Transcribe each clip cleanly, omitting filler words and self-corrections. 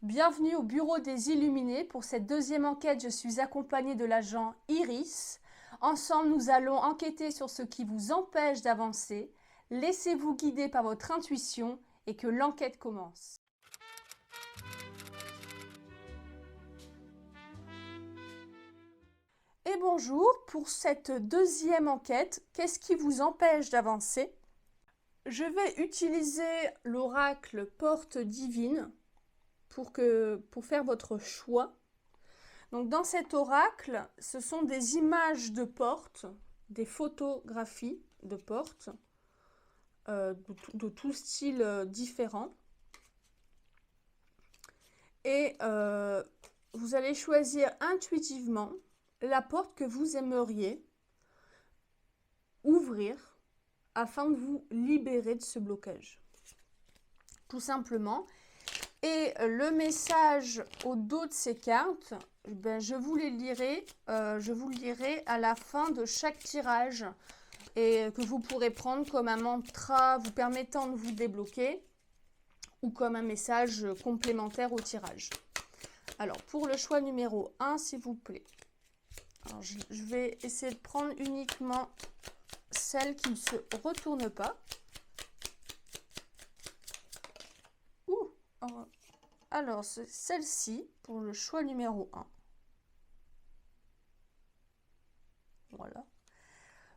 Bienvenue au bureau des Illuminés. Pour cette deuxième enquête, je suis accompagnée de l'agent Iris. Ensemble, nous allons enquêter sur ce qui vous empêche d'avancer. Laissez-vous guider par votre intuition et que l'enquête commence. Et bonjour, pour cette deuxième enquête, qu'est-ce qui vous empêche d'avancer? Je vais utiliser l'oracle Porte Divine pour faire votre choix. Donc dans cet oracle, ce sont des images de portes, des photographies de portes, de tout style différent. Et vous allez choisir intuitivement la porte que vous aimeriez ouvrir afin de vous libérer de ce blocage. Tout simplement. Et le message au dos de ces cartes, je vous le lirai à la fin de chaque tirage et que vous pourrez prendre comme un mantra vous permettant de vous débloquer ou comme un message complémentaire au tirage. Alors, pour le choix numéro 1, s'il vous plaît. Alors, je vais essayer de prendre uniquement celle qui ne se retourne pas. Alors, c'est celle-ci pour le choix numéro 1. Voilà.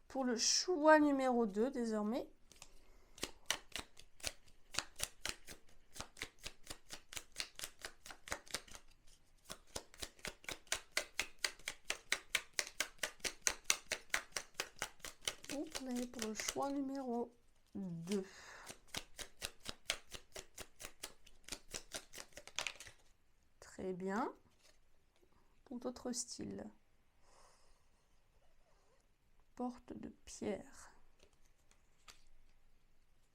Pour le choix numéro 2, désormais. Pour le choix numéro 2. Très bien. Pour d'autres styles. Porte de pierre.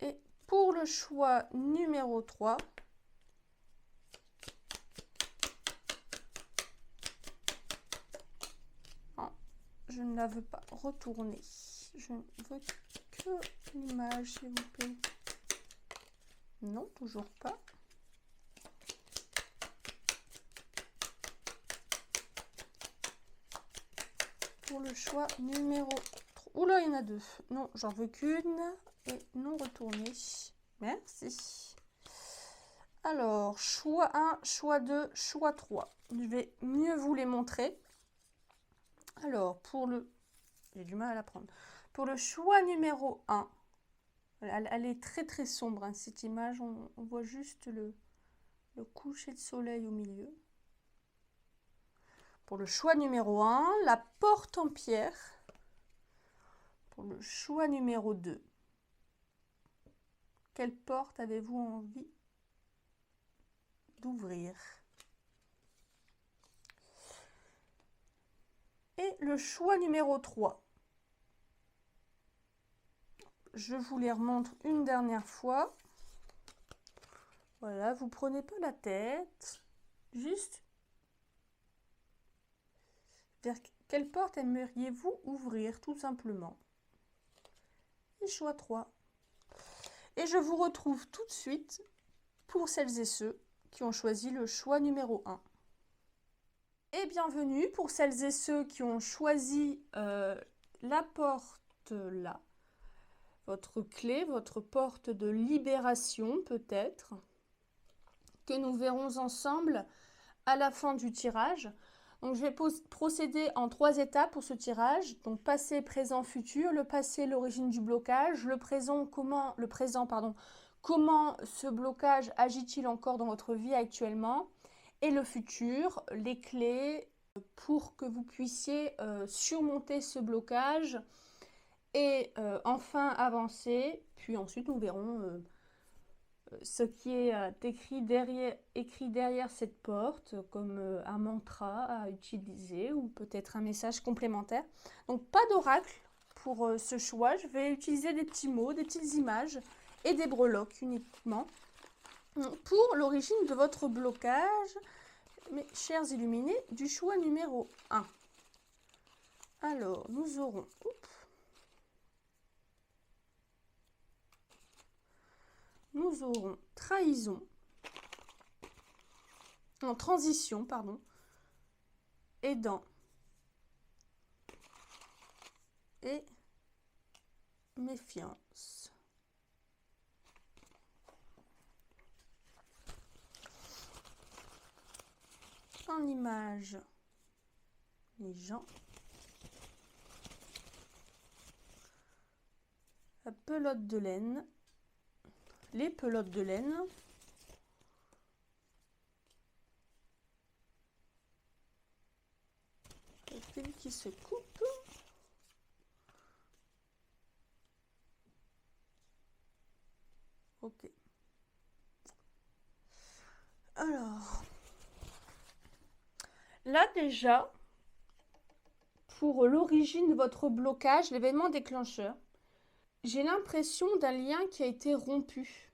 Et pour le choix numéro 3, je ne la veux pas retourner. Je ne veux que l'image, s'il vous plaît. Non, toujours pas. Pour le choix numéro 3. Oula, il y en a 2. Non, j'en veux qu'une. Et non retournée. Merci. Alors, choix 1, choix 2, choix 3. Je vais mieux vous les montrer. Alors, pour le... J'ai du mal à la prendre. Pour le choix numéro 1, elle est très très sombre, hein, cette image. On voit juste le coucher de soleil au milieu. Pour le choix numéro 1, la porte en pierre. Pour le choix numéro 2, quelle porte avez-vous envie d'ouvrir? Et le choix numéro 3. Je vous les remontre une dernière fois. Voilà, vous prenez pas la tête. Juste vers quelle porte aimeriez-vous ouvrir, tout simplement. Et choix 3. Et je vous retrouve tout de suite pour celles et ceux qui ont choisi le choix numéro 1. Et bienvenue pour celles et ceux qui ont choisi la porte là. Votre clé, votre porte de libération peut-être, que nous verrons ensemble à la fin du tirage. Donc je vais procéder en 3 étapes pour ce tirage. Donc passé, présent, futur. Le passé, l'origine du blocage. Le présent, comment ce blocage agit-il encore dans votre vie actuellement. Et le futur, les clés pour que vous puissiez surmonter ce blocage et enfin avancer. Puis ensuite, nous verrons ce qui est écrit derrière cette porte, comme un mantra à utiliser ou peut-être un message complémentaire. Donc pas d'oracle pour ce choix. Je vais utiliser des petits mots, des petites images et des breloques uniquement. Pour l'origine de votre blocage, mes chers illuminés, du choix numéro 1. Alors, nous aurons... Nous aurons trahison, en transition, pardon, aidant et méfiance. En image, les gens. La pelote de laine. Les pelotes de laine. Le fil qui se coupe. Ok. Alors, là déjà, pour l'origine de votre blocage, l'événement déclencheur, j'ai l'impression d'un lien qui a été rompu.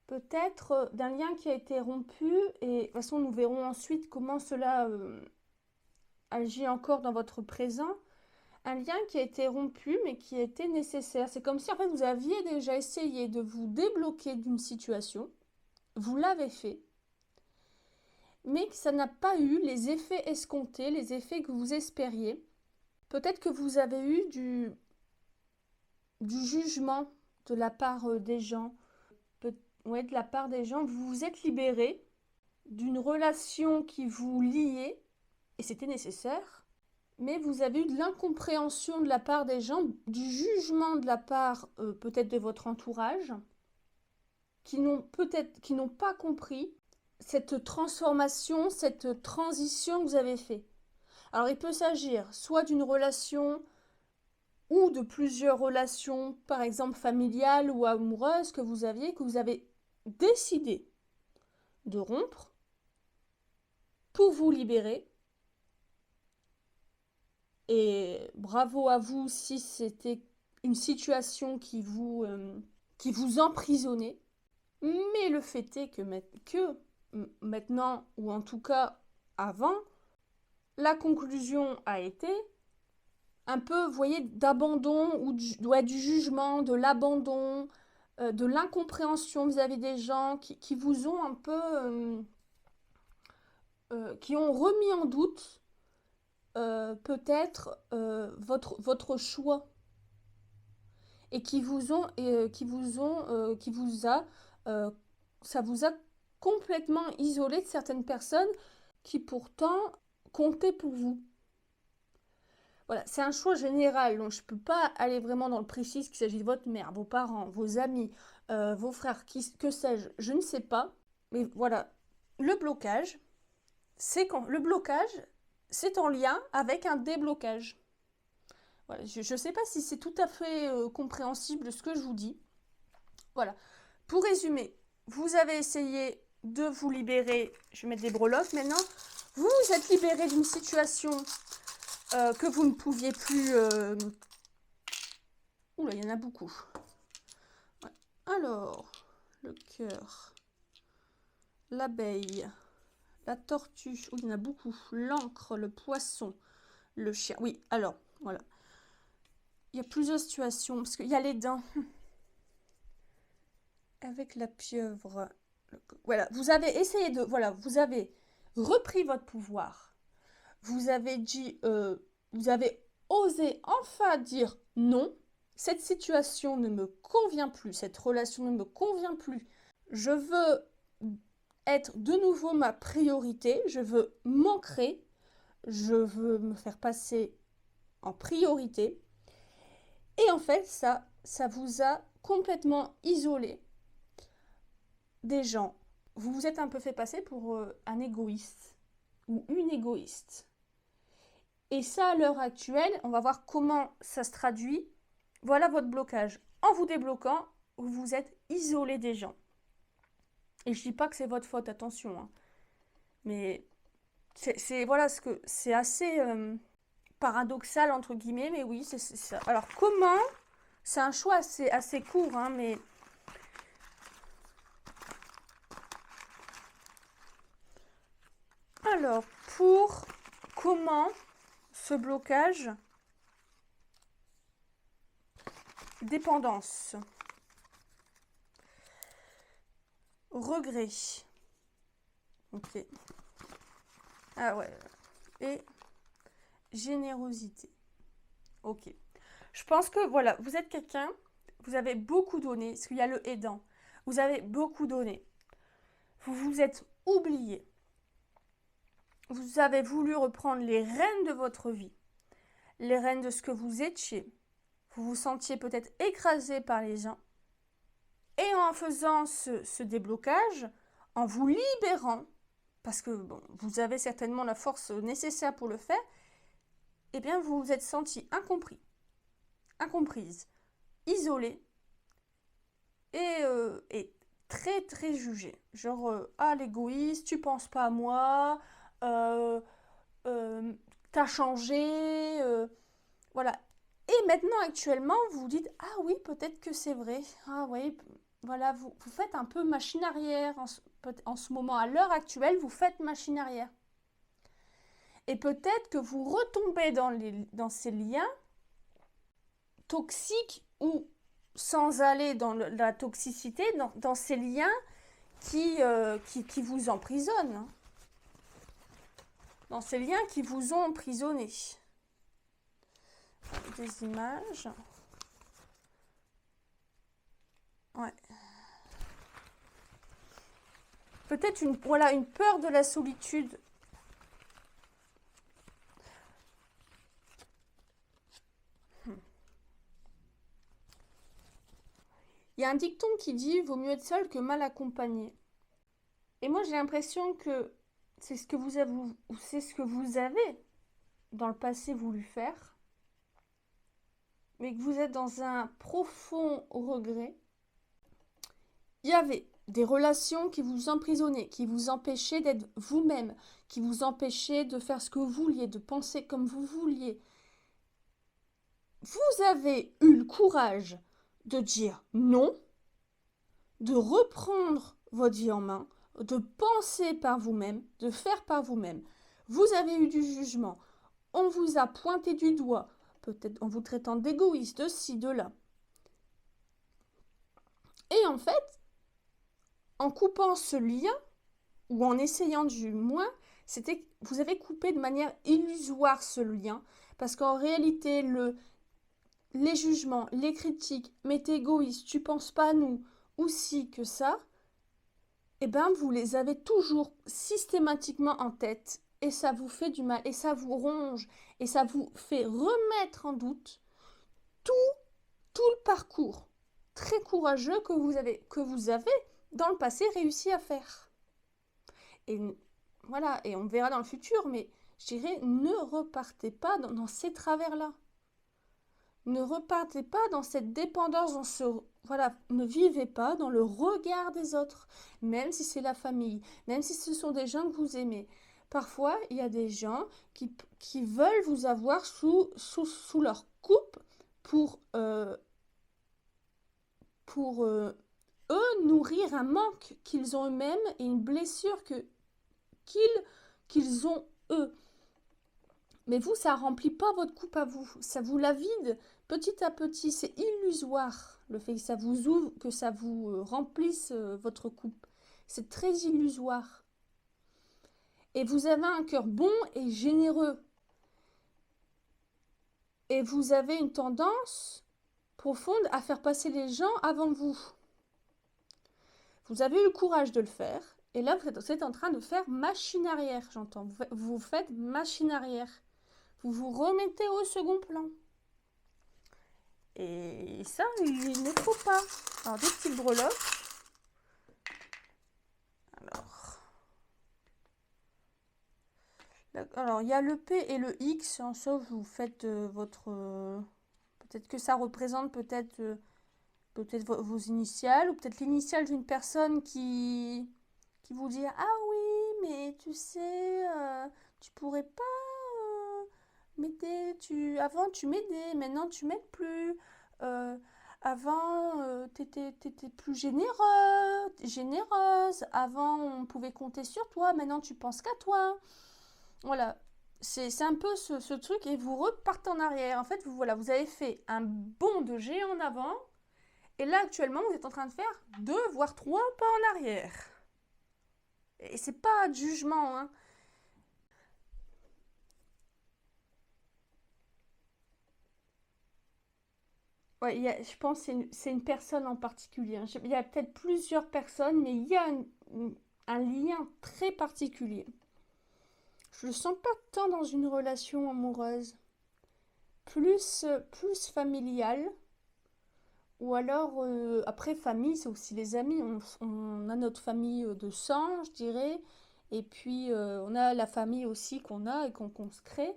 Peut-être d'un lien qui a été rompu, et de toute façon nous verrons ensuite comment cela agit encore dans votre présent. Un lien qui a été rompu mais qui a été nécessaire. C'est comme si en fait vous aviez déjà essayé de vous débloquer d'une situation, vous l'avez fait, mais que ça n'a pas eu les effets escomptés, les effets que vous espériez. Peut-être que vous avez eu du jugement de la part des gens. Ouais, de la part des gens, vous vous êtes libéré d'une relation qui vous liait, et c'était nécessaire, mais vous avez eu de l'incompréhension de la part des gens, du jugement de la part peut-être de votre entourage, qui n'ont pas compris cette transformation, cette transition que vous avez fait. Alors il peut s'agir soit d'une relation ou de plusieurs relations, par exemple familiales ou amoureuses que vous avez décidé de rompre pour vous libérer. Et bravo à vous si c'était une situation qui vous emprisonnait. Mais le fait est que maintenant, ou en tout cas avant, la conclusion a été un peu, vous voyez, d'abandon ou du jugement, de l'abandon, de l'incompréhension vis-à-vis des gens qui vous ont un peu, qui ont remis en doute peut-être votre choix et ça vous a complètement isolé de certaines personnes qui pourtant comptaient pour vous. Voilà, c'est un choix général, donc je ne peux pas aller vraiment dans le précis, qu'il s'agit de votre mère, vos parents, vos amis, vos frères, que sais-je, je ne sais pas. Mais voilà, le blocage, c'est en lien avec un déblocage. Voilà, je ne sais pas si c'est tout à fait compréhensible ce que je vous dis. Voilà, pour résumer, vous avez essayé de vous libérer, je vais mettre des breloques maintenant, vous vous êtes libéré d'une situation que vous ne pouviez plus... Oula, il y en a beaucoup. Ouais. Alors, le cœur, l'abeille, la tortue, il y en a beaucoup, l'encre, le poisson, le chien. Oui, alors, voilà. Il y a plusieurs situations, parce qu'il y a les dents. Avec la pieuvre. Voilà, vous avez essayé de... Voilà, vous avez repris votre pouvoir. Vous avez dit... vous avez osé enfin dire non. Cette situation ne me convient plus. Cette relation ne me convient plus. Je veux être de nouveau ma priorité. Je veux m'ancrer. Je veux me faire passer en priorité. Et en fait, ça vous a complètement isolé des gens. Vous vous êtes un peu fait passer pour un égoïste ou une égoïste. Et ça, à l'heure actuelle, on va voir comment ça se traduit. Voilà votre blocage. En vous débloquant, vous vous êtes isolé des gens. Et je dis pas que c'est votre faute, attention. Hein. Mais voilà ce que c'est assez paradoxal entre guillemets, mais oui, c'est ça. Alors comment? C'est un choix assez court, hein, mais alors pour comment ce blocage? Dépendance, regret, Ok. Ah ouais. Et générosité. Ok. Je pense que voilà, vous êtes quelqu'un, vous avez beaucoup donné, parce qu'il y a le aidant. Vous avez beaucoup donné. Vous vous êtes oublié. Vous avez voulu reprendre les rênes de votre vie, les rênes de ce que vous étiez. Vous vous sentiez peut-être écrasé par les gens. Et en faisant ce déblocage, en vous libérant, parce que bon, vous avez certainement la force nécessaire pour le faire, eh bien vous vous êtes senti incompris, incomprise, isolé et très très jugé. Genre, ah l'égoïste, tu penses pas à moi, euh, t'as changé, voilà. Et maintenant, actuellement, vous vous dites, ah oui, peut-être que c'est vrai. Ah oui, voilà, vous faites un peu machine arrière en ce moment. À l'heure actuelle, vous faites machine arrière. Et peut-être que vous retombez dans ces liens toxiques ou sans aller dans la toxicité, dans ces liens qui vous emprisonnent. Hein. Dans ces liens qui vous ont emprisonné. Des images. Ouais. Peut-être une peur de la solitude. Il y a un dicton qui dit « Vaut mieux être seul que mal accompagné ». Et moi, j'ai l'impression que c'est ce que vous avez dans le passé voulu faire, mais que vous êtes dans un profond regret. Il y avait des relations qui vous emprisonnaient, qui vous empêchaient d'être vous-même, qui vous empêchaient de faire ce que vous vouliez, de penser comme vous vouliez. Vous avez eu le courage de dire non, de reprendre votre vie en main, de penser par vous-même, de faire par vous-même. Vous avez eu du jugement. On vous a pointé du doigt, peut-être en vous traitant d'égoïste, de ci, de là. Et en fait, en coupant ce lien, ou en essayant du moins, c'était vous avez coupé de manière illusoire ce lien, parce qu'en réalité, les jugements, les critiques, mais t'es égoïste, tu penses pas à nous, ou si que ça, eh ben vous les avez toujours systématiquement en tête, et ça vous fait du mal, et ça vous ronge, et ça vous fait remettre en doute tout, tout le parcours très courageux que vous avez dans le passé réussi à faire. Et voilà, et on verra dans le futur, mais je dirais, ne repartez pas dans ces travers-là. Ne repartez pas dans cette dépendance, voilà, ne vivez pas dans le regard des autres, même si c'est la famille, même si ce sont des gens que vous aimez. Parfois, il y a des gens qui veulent vous avoir sous leur coupe pour eux nourrir un manque qu'ils ont eux-mêmes et une blessure qu'ils ont eux. Mais vous, ça remplit pas votre coupe à vous. Ça vous la vide petit à petit. C'est illusoire le fait que ça vous ouvre, que ça vous remplisse votre coupe. C'est très illusoire. Et vous avez un cœur bon et généreux. Et vous avez une tendance profonde à faire passer les gens avant vous. Vous avez eu le courage de le faire. Et là, vous êtes en train de faire machine arrière, j'entends. Vous faites machine arrière. Vous vous remettez au second plan. Et ça, il ne faut pas. Alors, des petites breloques. Alors, il y a le P et le X, hein, sauf vous faites votre... peut-être que ça représente peut-être vos initiales, ou peut-être l'initiale d'une personne qui vous dit « Ah oui, mais tu sais, tu pourrais pas m'aider, avant tu m'aidais, maintenant tu m'aides plus. Avant t'étais plus généreuse, avant on pouvait compter sur toi, maintenant tu penses qu'à toi. » Voilà, c'est un peu ce truc et vous repartez en arrière. En fait, vous avez fait un bond de géant en avant et là actuellement vous êtes en train de faire 2 voire 3 pas en arrière. Et c'est pas de jugement, hein. Ouais, je pense que c'est une personne en particulier, hein. Il y a peut-être plusieurs personnes, mais il y a un lien très particulier. Je le sens pas tant dans une relation amoureuse, plus familiale, ou alors, après, famille, c'est aussi les amis. On a notre famille de sang, je dirais, et puis on a la famille aussi qu'on a et qu'on se crée.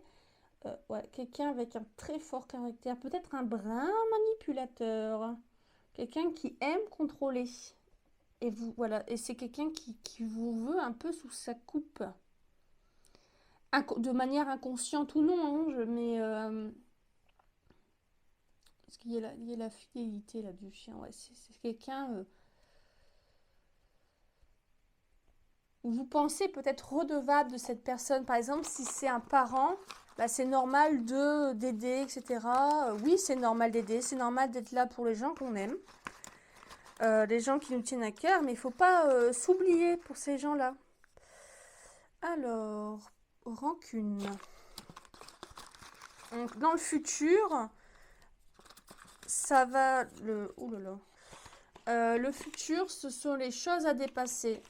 Ouais, quelqu'un avec un très fort caractère, peut-être un brin manipulateur, quelqu'un qui aime contrôler. Et vous, voilà, et c'est quelqu'un qui vous veut un peu sous sa coupe. De manière inconsciente ou non, hein, mais parce il y a la fidélité là du chien. Ouais, c'est quelqu'un où vous pensez peut-être redevable de cette personne. Par exemple, si c'est un parent, bah, c'est normal de d'aider, etc. Oui, c'est normal d'aider, c'est normal d'être là pour les gens qu'on aime, les gens qui nous tiennent à cœur, mais il ne faut pas s'oublier pour ces gens-là. Alors, rancune. Donc, dans le futur, ça va le. Ouh là là. Le futur, ce sont les choses à dépasser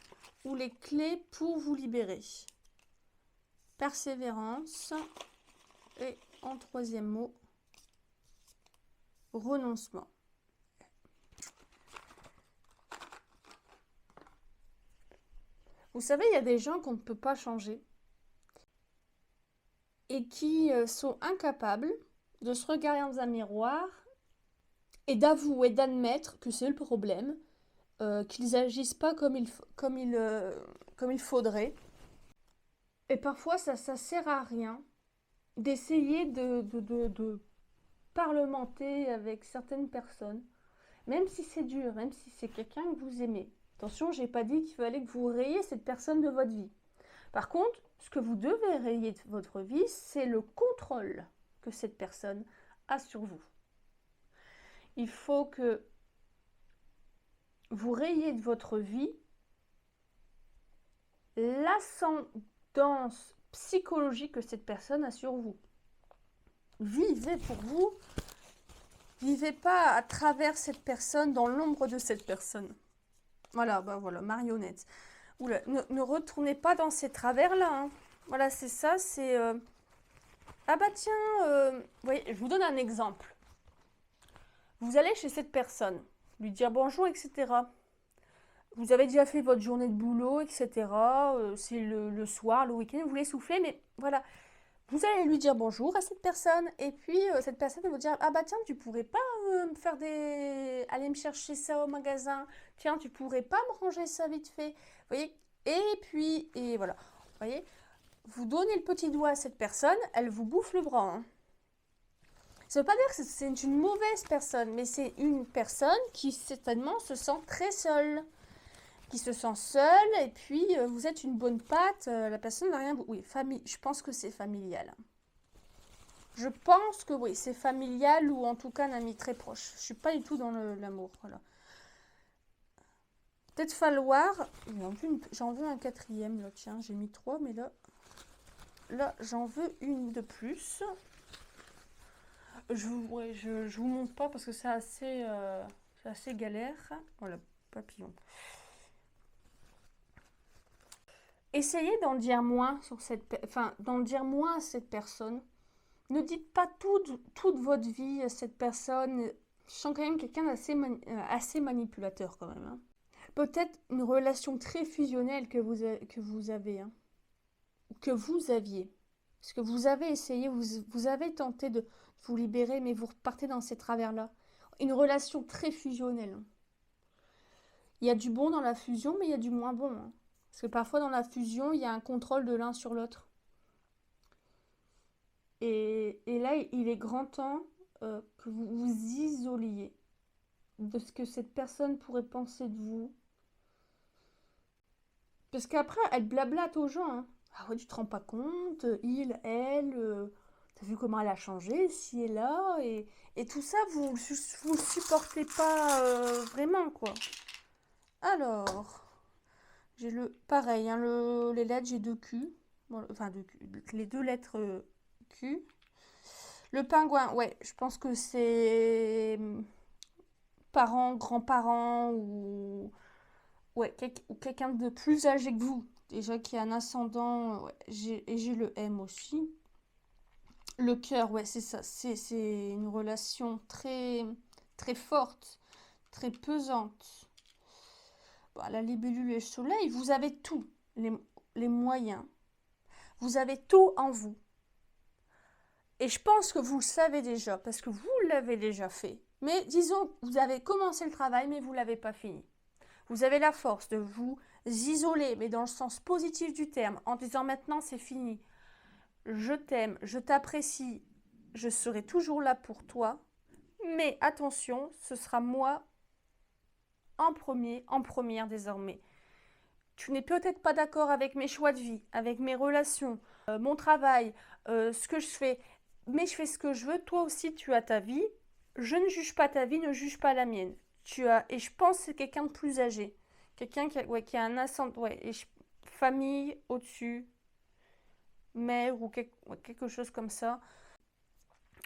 ou les clés pour vous libérer. Persévérance. Et en troisième mot, renoncement. Vous savez, il y a des gens qu'on ne peut pas changer et qui sont incapables de se regarder dans un miroir et d'avouer, d'admettre que c'est le problème, qu'ils n'agissent pas comme il faudrait. Et parfois, ça sert à rien d'essayer de parlementer avec certaines personnes, même si c'est dur, même si c'est quelqu'un que vous aimez. Attention, j'ai pas dit qu'il fallait que vous rayiez cette personne de votre vie. Par contre, ce que vous devez rayer de votre vie, c'est le contrôle que cette personne a sur vous. Il faut que vous rayiez de votre vie l'ascendance psychologique que cette personne a sur vous. Vivez pour vous, vivez pas à travers cette personne, dans l'ombre de cette personne. Voilà, bah voilà, marionnette. Oula, ne retournez pas dans ces travers-là, hein. Voilà, c'est ça, c'est... Ah bah tiens, voyez, je vous donne un exemple. Vous allez chez cette personne, lui dire bonjour, etc. Vous avez déjà fait votre journée de boulot, etc. C'est le soir, le week-end, vous voulez souffler, mais voilà. Vous allez lui dire bonjour à cette personne, et puis cette personne va vous dire, ah bah tiens, tu pourrais pas aller me chercher ça au magasin, tiens, tu pourrais pas me ranger ça vite fait, vous voyez, et puis, et voilà, vous voyez, vous donnez le petit doigt à cette personne, elle vous bouffe le bras, hein. Ça ne veut pas dire que c'est une mauvaise personne, mais c'est une personne qui certainement se sent très seule, qui se sent seule, et puis vous êtes une bonne patte, la personne n'a rien... Oui, famille, je pense que c'est familial. Je pense que oui, c'est familial ou en tout cas un ami très proche. Je suis pas du tout dans l'amour, voilà. Peut-être falloir... J'en veux un quatrième, là, tiens, j'ai mis 3, mais là j'en veux une de plus. Je vous montre pas parce que c'est assez galère. Voilà, papillon. Essayez d'en dire moins d'en dire moins à cette personne. Ne dites pas toute votre vie à cette personne. Je sens quand même quelqu'un assez manipulateur quand même, hein. Peut-être une relation très fusionnelle que vous avez, hein. Que vous aviez. Parce que vous avez essayé, vous avez tenté de vous libérer, mais vous repartez dans ces travers-là. Une relation très fusionnelle. Il y a du bon dans la fusion, mais il y a du moins bon, hein. Parce que parfois dans la fusion, il y a un contrôle de l'un sur l'autre. Et là, il est grand temps que vous vous isoliez de ce que cette personne pourrait penser de vous. Parce qu'après, elle blablate aux gens, hein. Ah ouais, tu te rends pas compte, il, elle, t'as vu comment elle a changé, si et là, et tout ça, vous le supportez pas vraiment, quoi. Alors, J'ai le pareil, hein, les lettres, j'ai deux Q. Bon, enfin, deux Q, les deux lettres Q. Le pingouin, ouais, je pense que c'est parents, grands-parents ou ouais, ou quelqu'un de plus âgé que vous. Déjà qui a un ascendant, ouais, et j'ai le M aussi. Le cœur, ouais, c'est ça. C'est une relation très, très forte, très pesante. Bon, la libellule et le soleil, vous avez tout, les moyens. Vous avez tout en vous. Et je pense que vous le savez déjà, parce que vous l'avez déjà fait. Mais disons, vous avez commencé le travail, mais vous ne l'avez pas fini. Vous avez la force de vous isoler, mais dans le sens positif du terme, en disant maintenant c'est fini. Je t'aime, je t'apprécie, je serai toujours là pour toi. Mais attention, ce sera moi en premier, en première désormais. Tu n'es peut-être pas d'accord avec mes choix de vie, avec mes relations, mon travail, ce que je fais, mais je fais ce que je veux. Toi aussi, tu as ta vie. Je ne juge pas ta vie, ne juge pas la mienne. Et je pense que c'est quelqu'un de plus âgé. Quelqu'un qui a un ascendant, ouais, famille au-dessus, mère ou quelque chose comme ça.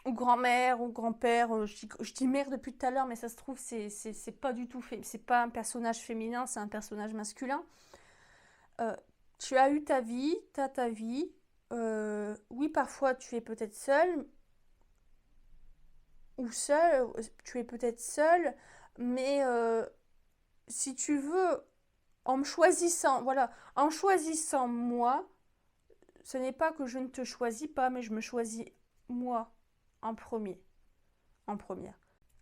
Ou grand-mère ou grand-père. Je dis mère depuis tout à l'heure, mais ça se trouve, c'est pas du tout fait. C'est pas un personnage féminin, c'est un personnage masculin. Tu as eu ta vie, tu as ta vie. Oui, parfois tu es peut-être seule ou seul, tu es peut-être seul, mais si tu veux, en me choisissant, voilà, en choisissant moi, ce n'est pas que je ne te choisis pas, mais je me choisis moi en premier, en première.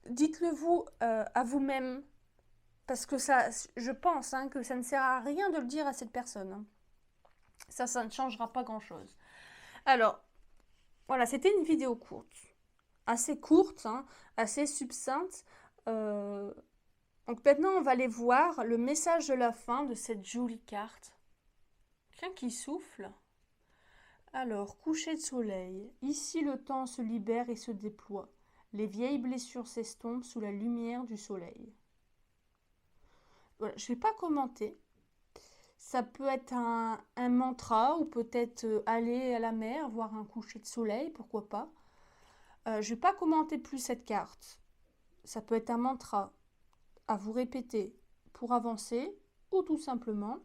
Dites-le vous à vous-même, parce que ça, je pense hein, que ça ne sert à rien de le dire à cette personne. Hein. Ça ne changera pas grand-chose. Alors, voilà, c'était une vidéo courte, hein, assez succincte. Donc maintenant, on va aller voir le message de la fin de cette jolie carte. Quelqu'un qui souffle. Alors, coucher de soleil. Ici, le temps se libère et se déploie. Les vieilles blessures s'estompent sous la lumière du soleil. Voilà, je ne vais pas commenter. Ça peut être un mantra ou peut-être aller à la mer, voir un coucher de soleil, pourquoi pas. Je ne vais pas commenter plus cette carte. Ça peut être un mantra à vous répéter pour avancer ou tout simplement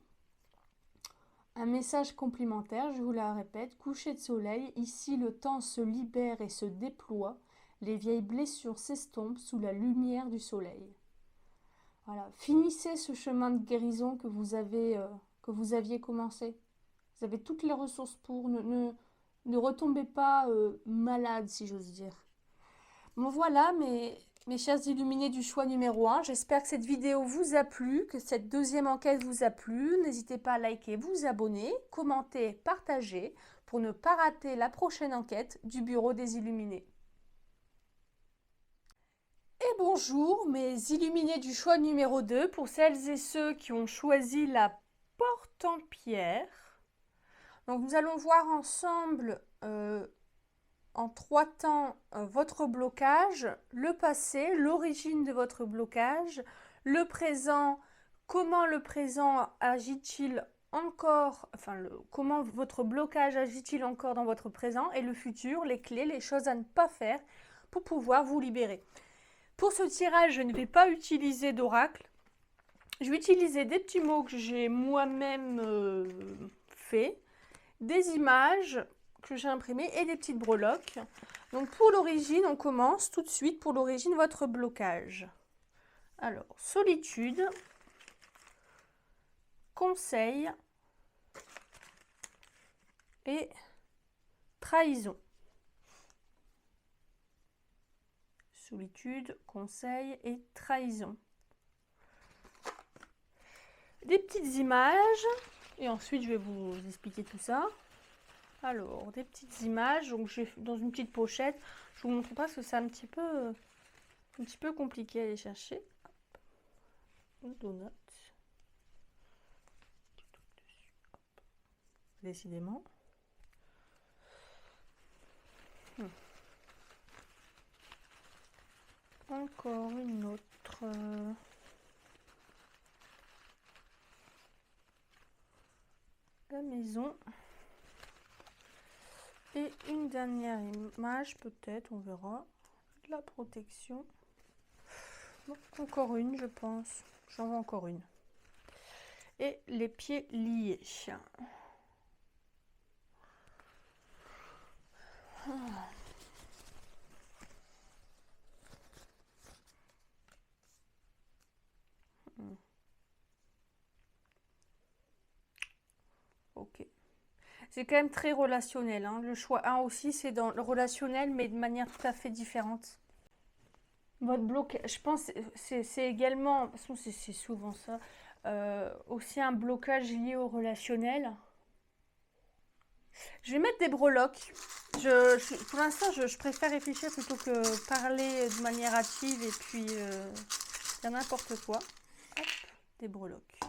un message complémentaire, je vous la répète, coucher de soleil, ici le temps se libère et se déploie, les vieilles blessures s'estompent sous la lumière du soleil. Voilà, finissez ce chemin de guérison que vous aviez commencé. Vous avez toutes les ressources pour, ne retombez pas malade si j'ose dire. Bon voilà mes chers illuminés du choix numéro 1, j'espère que cette vidéo vous a plu, que cette deuxième enquête vous a plu. N'hésitez pas à liker, vous abonner, commenter, partager pour ne pas rater la prochaine enquête du Bureau des Illuminés. Et bonjour mes illuminés du choix numéro 2, pour celles et ceux qui ont choisi la porte en pierre. Donc nous allons voir ensemble en 3 temps votre blocage, le passé, l'origine de votre blocage, le présent, comment le présent agit-il encore, comment votre blocage agit-il encore dans votre présent, et le futur, les clés, les choses à ne pas faire pour pouvoir vous libérer. Pour ce tirage, je ne vais pas utiliser d'oracle. Je vais utiliser des petits mots que j'ai moi-même fait, des images que j'ai imprimées et des petites breloques. Donc pour l'origine, on commence tout de suite pour l'origine, votre blocage. Alors, solitude, conseil et trahison. Solitude, conseil et trahison. Des petites images et ensuite je vais vous expliquer tout ça. Alors, des petites images, donc j'ai dans une petite pochette. Je vous montre pas parce que c'est un petit peu compliqué à aller chercher. Une donut. Décidément. Encore une autre. la maison. Et une dernière image, peut-être, on verra. La protection. Bon, encore une, je pense. J'en veux encore une. Et les pieds liés. Ok. C'est quand même très relationnel, hein. Le choix 1 aussi, c'est dans le relationnel, mais de manière tout à fait différente. Votre blocage, je pense, c'est également, de toute façon, c'est souvent ça, aussi un blocage lié au relationnel. Je vais mettre des breloques. Pour l'instant, je préfère réfléchir plutôt que parler de manière active et puis faire n'importe quoi. Hop, des breloques.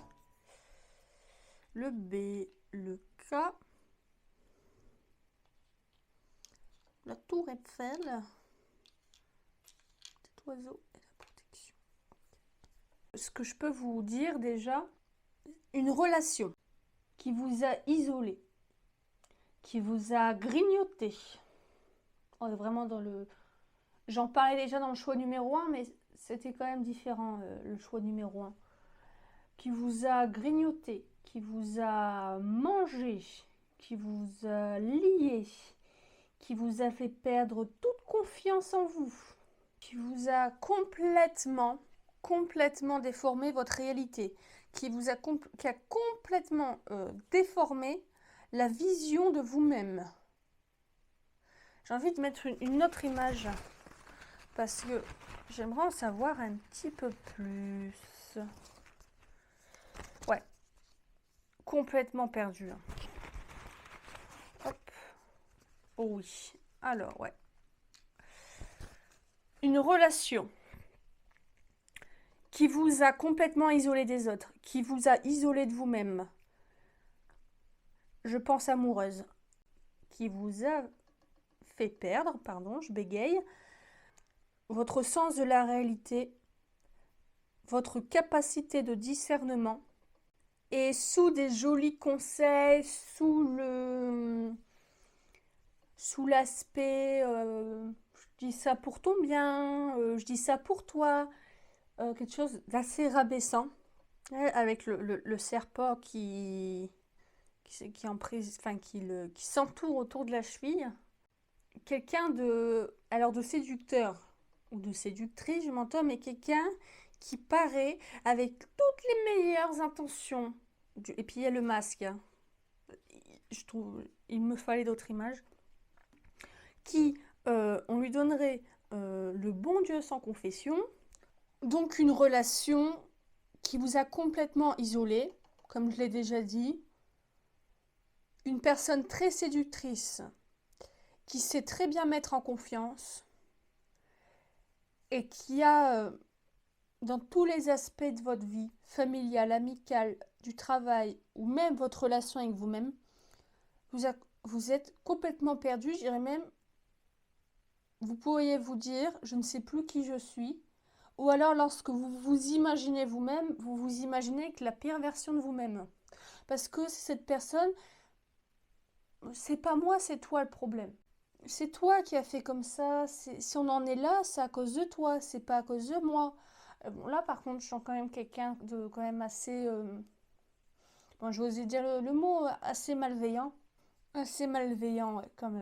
Le B, le K. La tour Eiffel. Petit oiseau et la protection. Ce que je peux vous dire déjà, une relation qui vous a isolé, qui vous a grignoté. On est vraiment dans le... J'en parlais déjà dans le choix numéro 1, mais c'était quand même différent, le choix numéro 1. Qui vous a grignoté, qui vous a mangé, qui vous a lié, qui vous a fait perdre toute confiance en vous, qui vous a complètement déformé votre réalité, qui a complètement déformé la vision de vous-même. J'ai envie de mettre une autre image parce que j'aimerais en savoir un petit peu plus. Ouais, complètement perdu. Hop. Oh oui. Alors, ouais. Une relation qui vous a complètement isolé des autres, qui vous a isolé de vous-même. Je pense amoureuse. Qui vous a fait perdre, pardon, je bégaye, votre sens de la réalité, votre capacité de discernement, et sous des jolis conseils, sous l'aspect je dis ça pour ton bien, je dis ça pour toi, quelque chose d'assez rabaissant, avec le serpent qui s'entoure autour de la cheville. Quelqu'un de séducteur ou de séductrice, je m'entends, mais quelqu'un qui paraît avec toutes les meilleures intentions. Et puis il y a le masque. Je trouve, il me fallait d'autres images. Qui, on lui donnerait le bon Dieu sans confession. Donc une relation qui vous a complètement isolé, comme je l'ai déjà dit. Une personne très séductrice qui sait très bien mettre en confiance et qui a, dans tous les aspects de votre vie, familiale, amicale, du travail ou même votre relation avec vous-même, vous êtes complètement perdu, je dirais même, vous pourriez vous dire, je ne sais plus qui je suis, ou alors lorsque vous vous imaginez vous-même, vous vous imaginez que la pire version de vous-même. Parce que cette personne, c'est pas moi, c'est toi le problème. C'est toi qui as fait comme ça. Si on en est là, c'est à cause de toi, c'est pas à cause de moi. Bon, là, par contre, je sens quand même quelqu'un de quand même assez... bon, je osais dire le mot, assez malveillant. Assez malveillant, ouais, comme...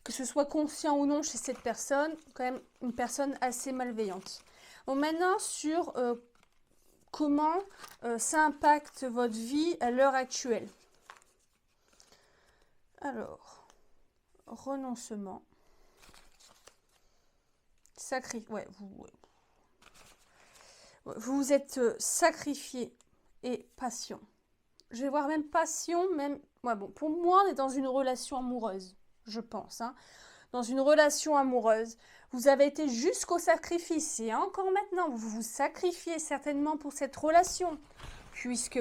que ce soit conscient ou non chez cette personne, quand même une personne assez malveillante. Bon, maintenant, sur comment ça impacte votre vie à l'heure actuelle. Alors, renoncement. Ouais, vous vous êtes sacrifié et passion. Je vais voir même passion, même... Ouais, bon, pour moi, on est dans une relation amoureuse, je pense. Hein. Dans une relation amoureuse, vous avez été jusqu'au sacrifice. Et encore maintenant, vous vous sacrifiez certainement pour cette relation. Puisque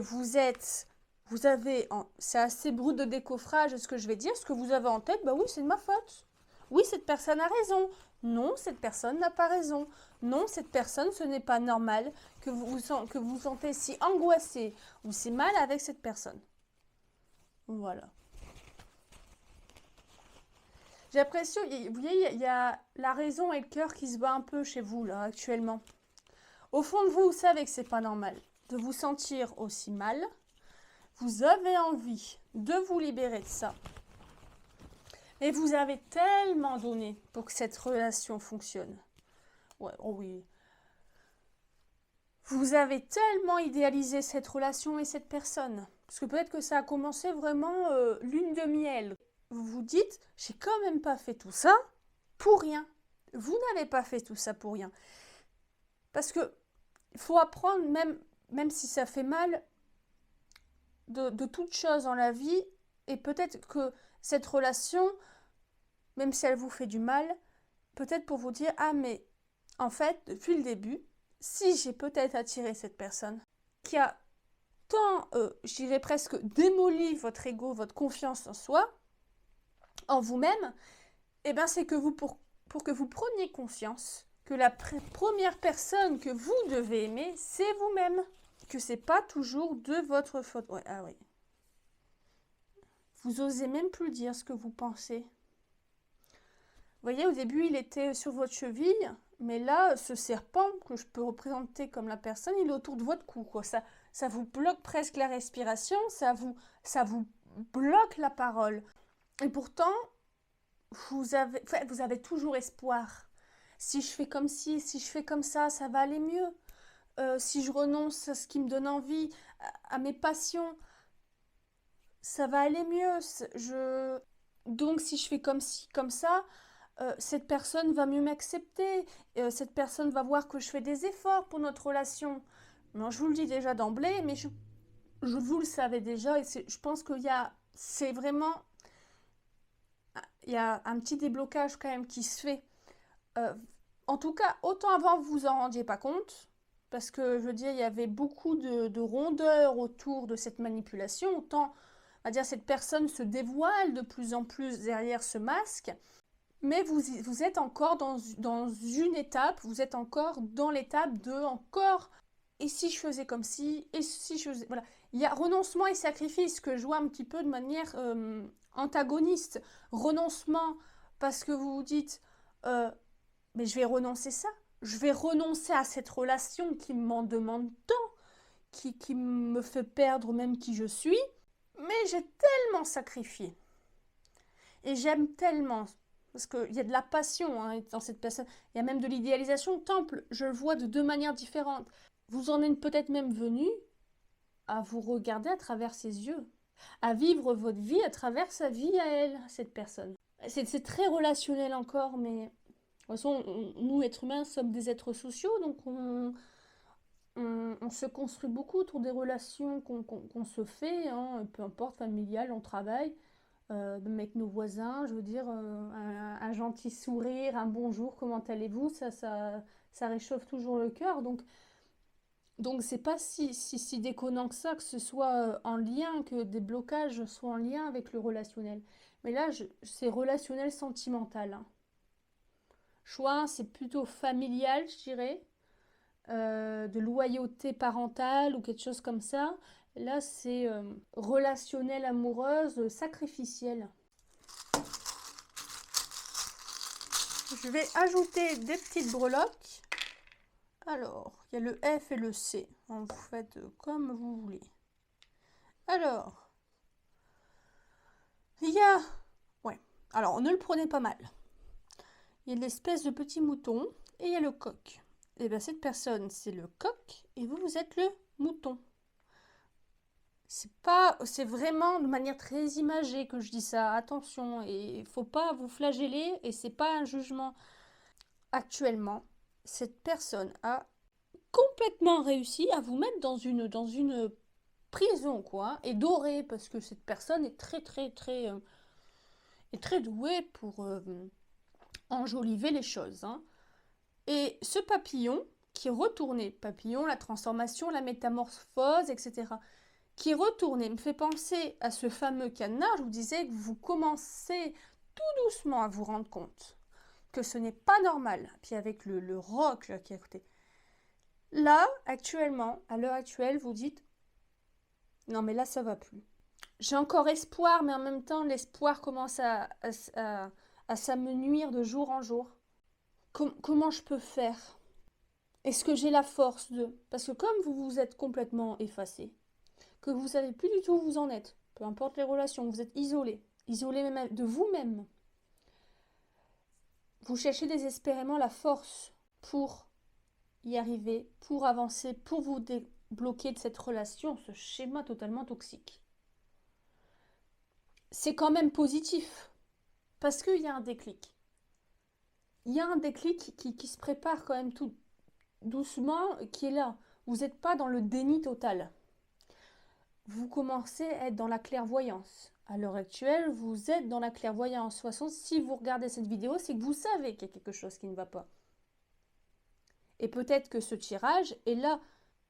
c'est assez brut de décoffrage ce que je vais dire. Ce que vous avez en tête, bah oui, c'est de ma faute. Oui, cette personne a raison. Non, cette personne n'a pas raison. Non, cette personne, ce n'est pas normal que vous vous sentez si angoissé ou si mal avec cette personne. Voilà. J'ai l'impression, vous voyez, il y a la raison et le cœur qui se bat un peu chez vous, là, actuellement. Au fond de vous, vous savez que c'est pas normal de vous sentir aussi mal. Vous avez envie de vous libérer de ça. Et vous avez tellement donné pour que cette relation fonctionne. Ouais, oh oui. Vous avez tellement idéalisé cette relation et cette personne. Parce que peut-être que ça a commencé vraiment lune de miel. Vous vous dites, j'ai quand même pas fait tout ça pour rien. Vous n'avez pas fait tout ça pour rien. Parce que il faut apprendre, même si ça fait mal, de toute chose dans la vie. Et peut-être que cette relation, même si elle vous fait du mal, peut-être pour vous dire, ah mais en fait, depuis le début, si j'ai peut-être attiré cette personne qui a tant, je dirais presque, démoli votre ego, votre confiance en soi, en vous-même, eh bien c'est que vous, pour que vous preniez conscience que la première personne que vous devez aimer, c'est vous-même. Que c'est pas toujours de votre faute. Ouais, ah oui. Vous osez même plus dire ce que vous pensez. Vous voyez, au début, il était sur votre cheville, mais là, ce serpent que je peux représenter comme la personne, il est autour de votre cou, quoi. Ça vous bloque presque la respiration, ça vous bloque la parole. Et pourtant, vous avez toujours espoir. Si je fais comme ci, si je fais comme ça va aller mieux. Si je renonce à ce qui me donne envie, à mes passions, ça va aller mieux. Donc, si je fais comme ci, comme ça, cette personne va mieux m'accepter, cette personne va voir que je fais des efforts pour notre relation. Non, je vous le dis déjà d'emblée, mais vous le savez déjà, et je pense c'est vraiment, il y a un petit déblocage quand même qui se fait. En tout cas, autant avant vous vous en rendiez pas compte, parce que je veux dire, il y avait beaucoup de rondeur autour de cette manipulation, autant, on va dire, cette personne se dévoile de plus en plus derrière ce masque. Mais vous êtes encore dans une étape, vous êtes encore dans l'étape de encore, et si je faisais comme ci, et si je faisais... Voilà. Il y a renoncement et sacrifice que je vois un petit peu de manière antagoniste. Renoncement parce que vous vous dites, mais je vais renoncer ça, je vais renoncer à cette relation qui m'en demande tant, qui me fait perdre même qui je suis, mais j'ai tellement sacrifié. Et j'aime tellement, parce qu'il y a de la passion hein, dans cette personne, il y a même de l'idéalisation. Temple, je le vois de deux manières différentes. Vous en êtes peut-être même venu à vous regarder à travers ses yeux, à vivre votre vie à travers sa vie à elle, cette personne. C'est très relationnel encore, mais de toute façon, nous, êtres humains, sommes des êtres sociaux, donc on se construit beaucoup autour des relations qu'on se fait, hein, peu importe, familiales, on travaille. Avec nos voisins, je veux dire, un gentil sourire, un bonjour, comment allez-vous, ça réchauffe toujours le cœur. Donc c'est pas si déconnant que ça, que ce soit en lien, que des blocages soient en lien avec le relationnel. Mais là, c'est relationnel sentimental. Hein. Choix, c'est plutôt familial, je dirais, de loyauté parentale ou quelque chose comme ça. Là, c'est relationnel amoureuse, sacrificielle. Je vais ajouter des petites breloques. Alors, il y a le F et le C. Vous faites comme vous voulez. Alors, il y a... Ouais, alors ne le prenez pas mal. Il y a l'espèce de petit mouton et il y a le coq. Et bien cette personne, c'est le coq et vous êtes le mouton. C'est vraiment de manière très imagée que je dis ça. Attention, et il faut pas vous flageller et c'est pas un jugement. Actuellement, cette personne a complètement réussi à vous mettre dans une prison, quoi, et dorée, parce que cette personne est très douée pour enjoliver les choses. Hein. Et ce papillon, qui est retourné, papillon, la transformation, la métamorphose, etc., qui est retourné, me fait penser à ce fameux cadenas. Je vous disais que vous commencez tout doucement à vous rendre compte que ce n'est pas normal. Puis avec le roc là, qui est à côté. Là, actuellement, à l'heure actuelle, vous dites non mais là ça va plus. J'ai encore espoir, mais en même temps, l'espoir commence à s'amenuire de jour en jour. Comment je peux faire? Est-ce que j'ai la force de... Parce que comme vous vous êtes complètement effacé, que vous savez plus du tout où vous en êtes, peu importe les relations, vous êtes isolé, isolé même de vous-même, vous cherchez désespérément la force pour y arriver, pour avancer, pour vous débloquer de cette relation, ce schéma totalement toxique. C'est quand même positif, parce qu'il y a un déclic. Il y a un déclic qui se prépare quand même tout doucement, qui est là. Vous n'êtes pas dans le déni total. Vous commencez à être dans la clairvoyance. À l'heure actuelle, vous êtes dans la clairvoyance. De toute façon, si vous regardez cette vidéo, c'est que vous savez qu'il y a quelque chose qui ne va pas. Et peut-être que ce tirage est là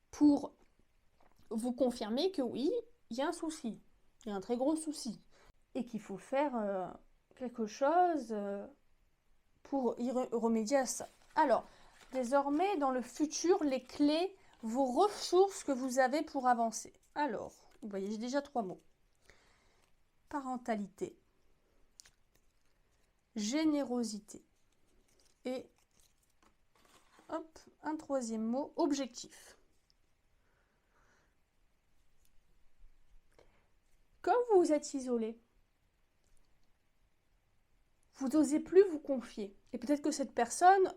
pour vous confirmer que oui, il y a un souci. Il y a un très gros souci. Et qu'il faut faire quelque chose pour y remédier à ça. Alors, désormais, dans le futur, les clés, vos ressources que vous avez pour avancer. Alors, vous voyez, j'ai déjà 3 mots. Parentalité, générosité et hop, un 3e mot, objectif. Comme vous êtes isolé, vous n'osez plus vous confier. Et peut-être que cette personne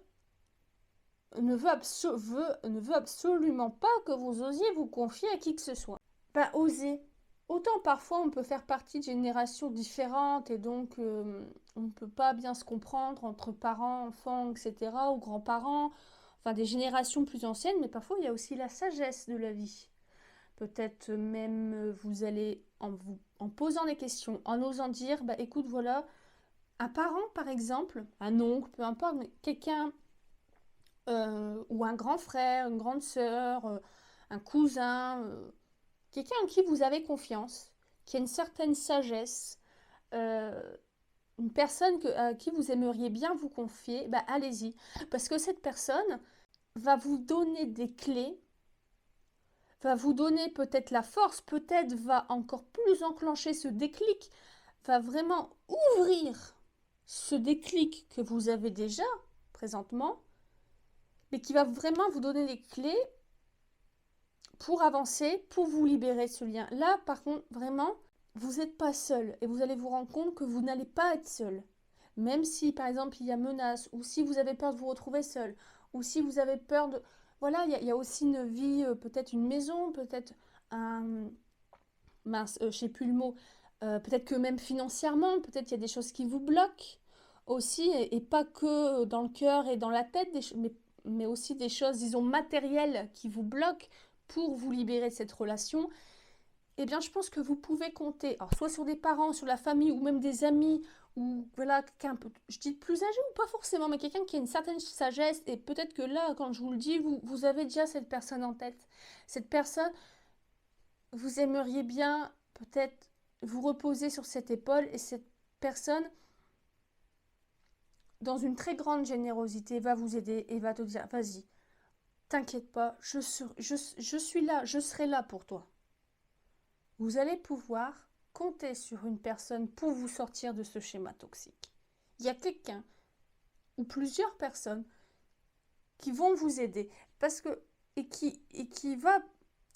ne veut absolument pas que vous osiez vous confier à qui que ce soit. Ben, osez. Autant parfois on peut faire partie de générations différentes et donc on ne peut pas bien se comprendre entre parents, enfants, etc. ou grands-parents, enfin des générations plus anciennes, mais parfois il y a aussi la sagesse de la vie. Peut-être même vous allez, en posant des questions, en osant dire, bah écoute voilà, un parent par exemple, un oncle, peu importe, mais quelqu'un ou un grand frère, une grande sœur, un cousin, quelqu'un en qui vous avez confiance, qui a une certaine sagesse, euh, une personne à qui vous aimeriez bien vous confier, bah allez-y. Parce que cette personne va vous donner des clés, va vous donner peut-être la force, peut-être va encore plus enclencher ce déclic, va vraiment ouvrir ce déclic que vous avez déjà présentement, mais qui va vraiment vous donner les clés pour avancer, pour vous libérer de ce lien. Là, par contre, vraiment, vous n'êtes pas seul et vous allez vous rendre compte que vous n'allez pas être seul. Même si, par exemple, il y a menace, ou si vous avez peur de vous retrouver seul, ou si vous avez peur de... Voilà, il y a aussi une vie, peut-être une maison, peut-être un... Mince, je sais plus le mot. Peut-être que même financièrement, peut-être il y a des choses qui vous bloquent aussi, et pas que dans le cœur et dans la tête, mais aussi des choses, disons, matérielles qui vous bloquent pour vous libérer de cette relation. Eh bien, je pense que vous pouvez compter, alors, soit sur des parents, sur la famille, ou même des amis, ou voilà, quelqu'un, je dis plus âgé ou pas forcément, mais quelqu'un qui a une certaine sagesse, et peut-être que là, quand je vous le dis, vous avez déjà cette personne en tête. Cette personne, vous aimeriez bien peut-être vous reposer sur cette épaule, et cette personne, dans une très grande générosité, va vous aider et va te dire, vas-y, t'inquiète pas, je suis là, je serai là pour toi. Vous allez pouvoir compter sur une personne pour vous sortir de ce schéma toxique. Il y a quelqu'un ou plusieurs personnes qui vont vous aider parce que et qui va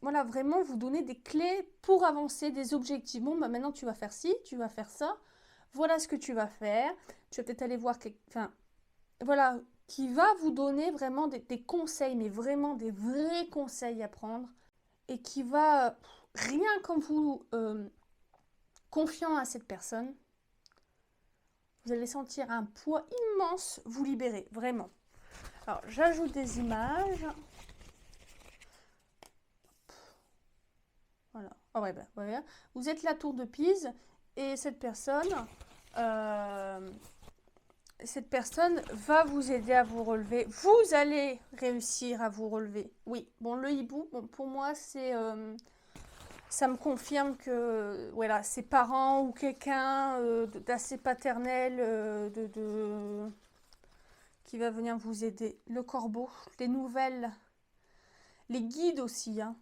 voilà vraiment vous donner des clés pour avancer, des objectifs. Bon, bah maintenant tu vas faire ci, tu vas faire ça. Voilà ce que tu vas faire. Tu vas peut-être aller voir enfin voilà, qui va vous donner vraiment des conseils, mais vraiment des vrais conseils à prendre et qui va rien qu'en vous confiant à cette personne, vous allez sentir un poids immense vous libérer, vraiment. Alors, j'ajoute des images. Voilà. Oh, ouais, bah, voilà. Vous êtes la tour de Pise et cette personne va vous aider à vous relever. Vous allez réussir à vous relever. Oui, bon, le hibou, bon, pour moi, c'est... ça me confirme que voilà, ses parents ou quelqu'un d'assez paternel qui va venir vous aider. Le corbeau, les nouvelles, les guides aussi. Hein.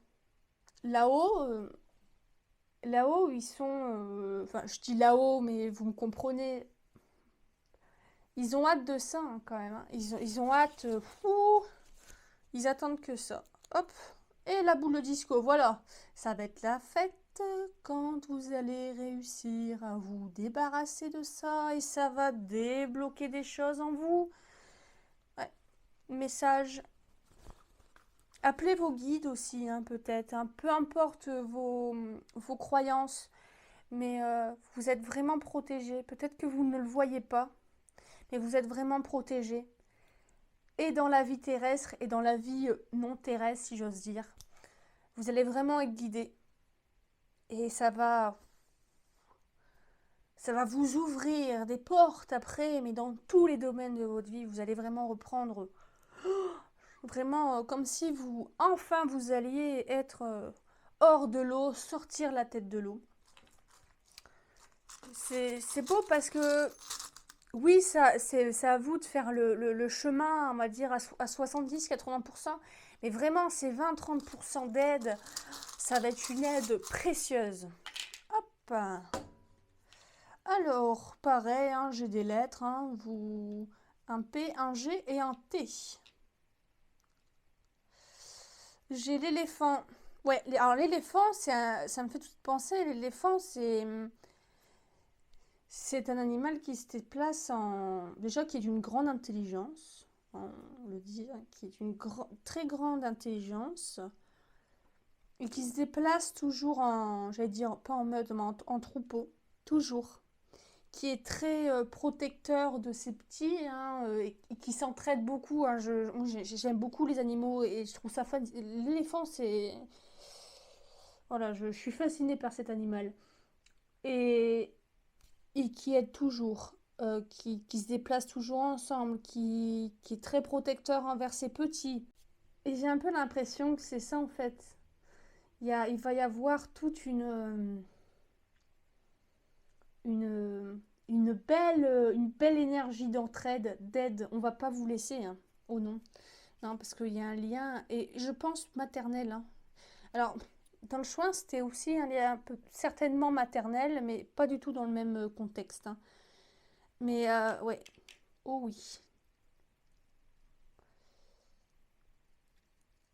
Là-haut, Là-haut, ils sont... Enfin, je dis là-haut, mais vous me comprenez. Ils ont hâte de ça, hein, quand même, hein. Ils ont hâte... ils attendent que ça. Hop. Et la boule de disco, voilà. Ça va être la fête quand vous allez réussir à vous débarrasser de ça. Et ça va débloquer des choses en vous. Ouais. Message. Appelez vos guides aussi, hein, peut-être, hein. Peu importe vos croyances. Mais vous êtes vraiment protégé. Peut-être que vous ne le voyez pas, mais vous êtes vraiment protégé. Et dans la vie terrestre et dans la vie non terrestre, si j'ose dire. Vous allez vraiment être guidé. Et ça va vous ouvrir des portes après, mais dans tous les domaines de votre vie, vous allez vraiment reprendre, vraiment comme si enfin vous alliez être hors de l'eau, sortir la tête de l'eau. C'est beau parce que oui, c'est à vous de faire le chemin, on va dire, à 70-80%. Mais vraiment, ces 20-30% d'aide, ça va être une aide précieuse. Hop. Alors, pareil, hein, j'ai des lettres. Hein, un P, un G et un T. J'ai l'éléphant. Ouais, alors l'éléphant, ça me fait tout penser. L'éléphant, c'est un animal qui se déplace déjà qui est d'une grande intelligence, on le dit, hein, qui est d'une très grande intelligence et qui se déplace toujours j'allais dire, pas en meute, mais en troupeau, toujours. Qui est très protecteur de ses petits, hein, et qui s'entraide beaucoup. Hein. J'aime beaucoup les animaux et je trouve ça fun. L'éléphant, c'est... Voilà, je suis fascinée par cet animal. Et qui aide toujours, qui se déplace toujours ensemble, qui est très protecteur envers ses petits. Et j'ai un peu l'impression que c'est ça en fait. Il va y avoir toute une, une belle énergie d'entraide, d'aide. On va pas vous laisser, hein. Oh non. Non, parce qu'il y a un lien, et je pense maternel, hein. Alors, dans le choix, c'était aussi un lien un peu, certainement maternel, mais pas du tout dans le même contexte, hein. Mais ouais, oh oui.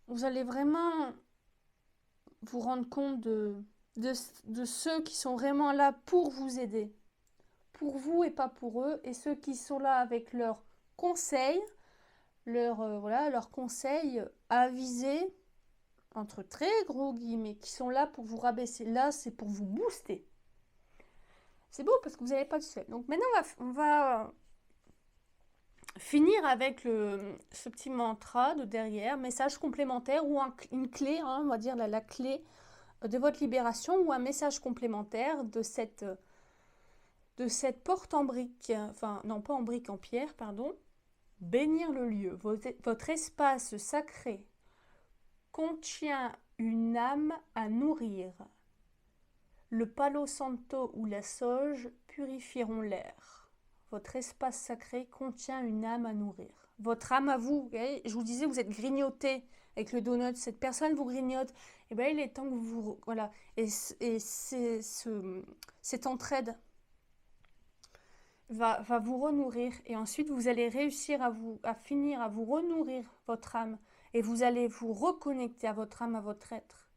Vous allez vraiment vous rendre compte de, de ceux qui sont vraiment là pour vous aider. Pour vous et pas pour eux. Et ceux qui sont là avec leurs conseils, voilà, leurs conseils avisés, entre très gros guillemets, qui sont là pour vous rabaisser. Là, c'est pour vous booster. C'est beau parce que vous n'avez pas de seul. Donc maintenant, on va finir avec ce petit mantra de derrière, message complémentaire ou une clé, hein, on va dire la clé de votre libération ou un message complémentaire de cette porte en brique, enfin non pas en brique, en pierre, pardon. Bénir le lieu. Votre espace sacré contient une âme à nourrir. Le palo santo ou la sauge purifieront l'air. Votre espace sacré contient une âme à nourrir. Votre âme à vous, je vous disais, vous êtes grignoté avec le donut, cette personne vous grignote, et bien il est temps que vous... Voilà. Et cette entraide va vous renourrir, et ensuite vous allez réussir à finir à vous renourrir votre âme, et vous allez vous reconnecter à votre âme, à votre être.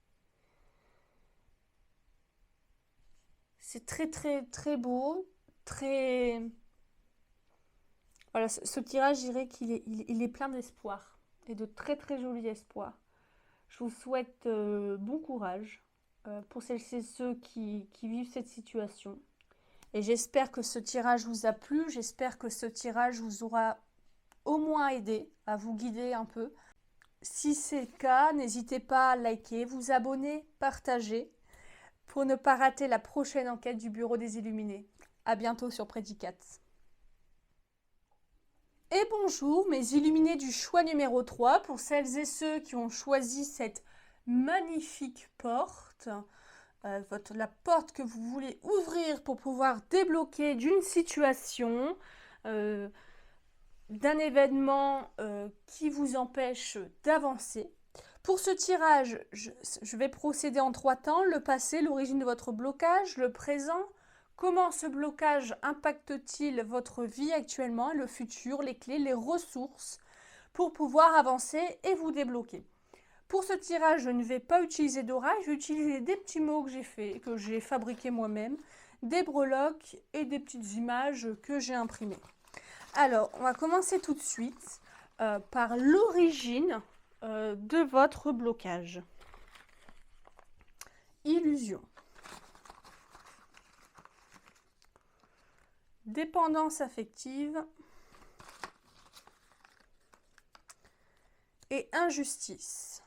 C'est très très très beau, très... Voilà, ce tirage, je dirais qu'il est plein d'espoir, et de très très jolis espoirs. Je vous souhaite bon courage pour celles et ceux qui vivent cette situation. Et j'espère que ce tirage vous a plu, j'espère que ce tirage vous aura au moins aidé à vous guider un peu. Si c'est le cas, n'hésitez pas à liker, vous abonner, partager pour ne pas rater la prochaine enquête du Bureau des Illuminés. À bientôt sur Prédicat. Et bonjour mes illuminés du choix numéro 3, pour celles et ceux qui ont choisi cette magnifique porte, la porte que vous voulez ouvrir pour pouvoir débloquer d'une situation, d'un événement qui vous empêche d'avancer. Pour ce tirage, je vais procéder en 3 temps, le passé, l'origine de votre blocage, le présent, comment ce blocage impacte-t-il votre vie actuellement, le futur, les clés, les ressources pour pouvoir avancer et vous débloquer. Pour ce tirage, je ne vais pas utiliser d'aura, je vais utiliser des petits mots que j'ai fabriqués moi-même, des breloques et des petites images que j'ai imprimées. Alors, on va commencer tout de suite par l'origine de votre blocage. Illusion. Dépendance affective. Et injustice.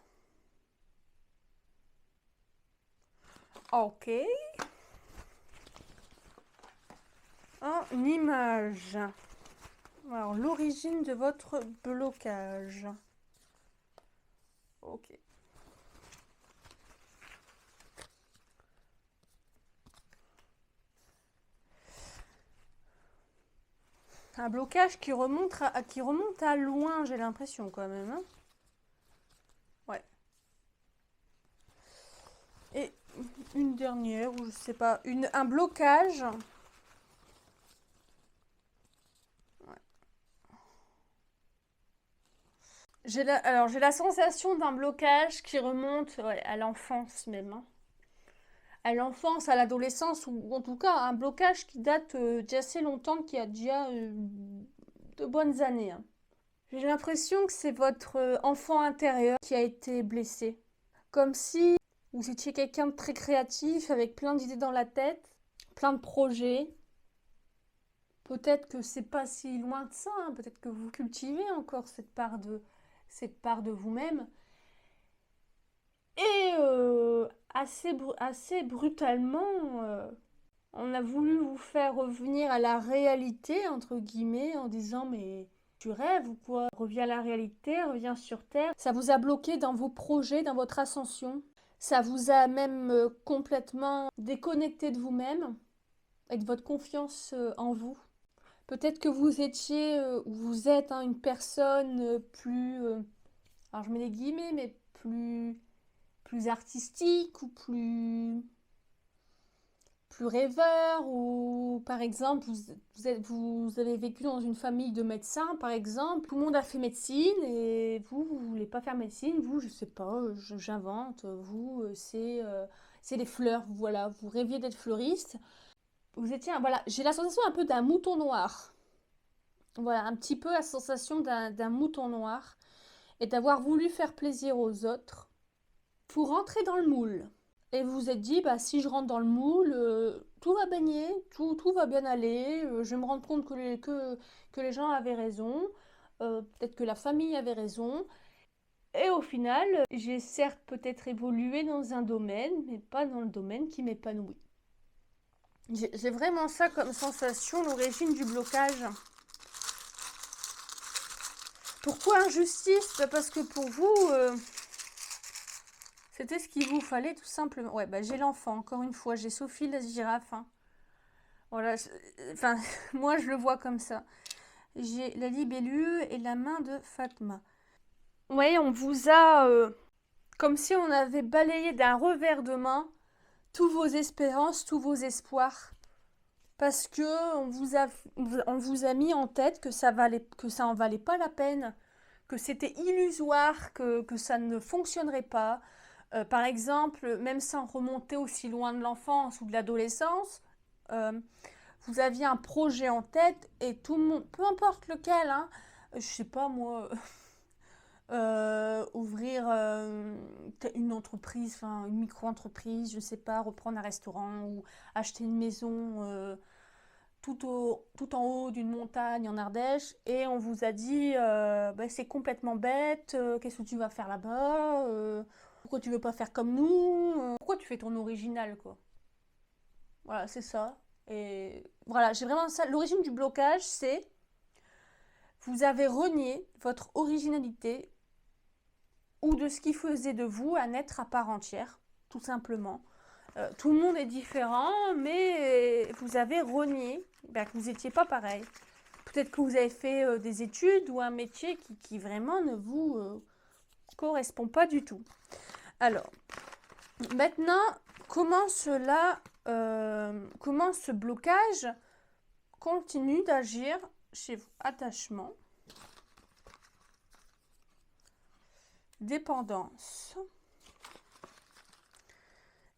Ok. En image. Alors, l'origine de votre blocage. Ok. Un blocage qui remonte à loin, j'ai l'impression quand même. Hein, ouais. Et une dernière, ou je sais pas, un blocage. Alors, j'ai la sensation d'un blocage qui remonte à l'enfance même. Hein. À l'enfance, à l'adolescence, ou en tout cas un blocage qui date d'il assez longtemps, qui a déjà de bonnes années. Hein. J'ai l'impression que c'est votre enfant intérieur qui a été blessé. Comme si vous étiez quelqu'un de très créatif, avec plein d'idées dans la tête, plein de projets. Peut-être que c'est pas si loin de ça, hein. Peut-être que vous cultivez encore cette part de vous-même. Et assez brutalement, on a voulu vous faire revenir à la réalité, entre guillemets, en disant mais tu rêves ou quoi? Reviens à la réalité, reviens sur Terre. Ça vous a bloqué dans vos projets, dans votre ascension. Ça vous a même complètement déconnecté de vous-même et de votre confiance en vous. Peut-être que vous étiez, ou vous êtes une personne plus, alors je mets les guillemets, mais plus artistique ou plus rêveur, ou par exemple vous avez vécu dans une famille de médecins, par exemple, tout le monde a fait médecine et vous voulez pas faire médecine, vous je sais pas, j'invente, vous c'est les fleurs, voilà, vous rêviez d'être fleuriste, vous étiez, voilà, j'ai la sensation un peu d'un mouton noir, voilà, un petit peu la sensation d'un mouton noir et d'avoir voulu faire plaisir aux autres pour rentrer dans le moule. Et vous vous êtes dit, bah, si je rentre dans le moule, tout va baigner, tout va bien aller, je vais me rendre compte que les gens avaient raison, peut-être que la famille avait raison. Et au final, j'ai certes peut-être évolué dans un domaine, mais pas dans le domaine qui m'épanouit. J'ai vraiment ça comme sensation, l'origine du blocage. Pourquoi injustice? Parce que pour vous... c'était ce qu'il vous fallait tout simplement. Ouais, bah j'ai l'enfant, encore une fois, j'ai Sophie la girafe. Hein. Voilà, enfin, moi je le vois comme ça. J'ai la libellule et la main de Fatma. Ouais, on vous a, comme si on avait balayé d'un revers de main tous vos espérances, tous vos espoirs. Parce que on vous a mis en tête que ça en valait pas la peine, que c'était illusoire, que ça ne fonctionnerait pas. Par exemple, même sans remonter aussi loin de l'enfance ou de l'adolescence, vous aviez un projet en tête et tout le monde, peu importe lequel, hein, je sais pas moi, ouvrir une entreprise, enfin une micro-entreprise, je sais pas, reprendre un restaurant ou acheter une maison tout en haut d'une montagne en Ardèche, et on vous a dit bah, c'est complètement bête, qu'est-ce que tu vas faire là-bas, pourquoi tu veux pas faire comme nous, pourquoi tu fais ton original quoi. Voilà, c'est ça. Et voilà, j'ai vraiment ça. L'origine du blocage, c'est vous avez renié votre originalité ou de ce qui faisait de vous un être à part entière, tout simplement. Tout le monde est différent, mais vous avez renié que vous n'étiez pas pareil. Peut-être que vous avez fait des études ou un métier qui vraiment ne vous correspond pas du tout. Alors, maintenant, comment ce blocage continue d'agir chez vous? Attachement, dépendance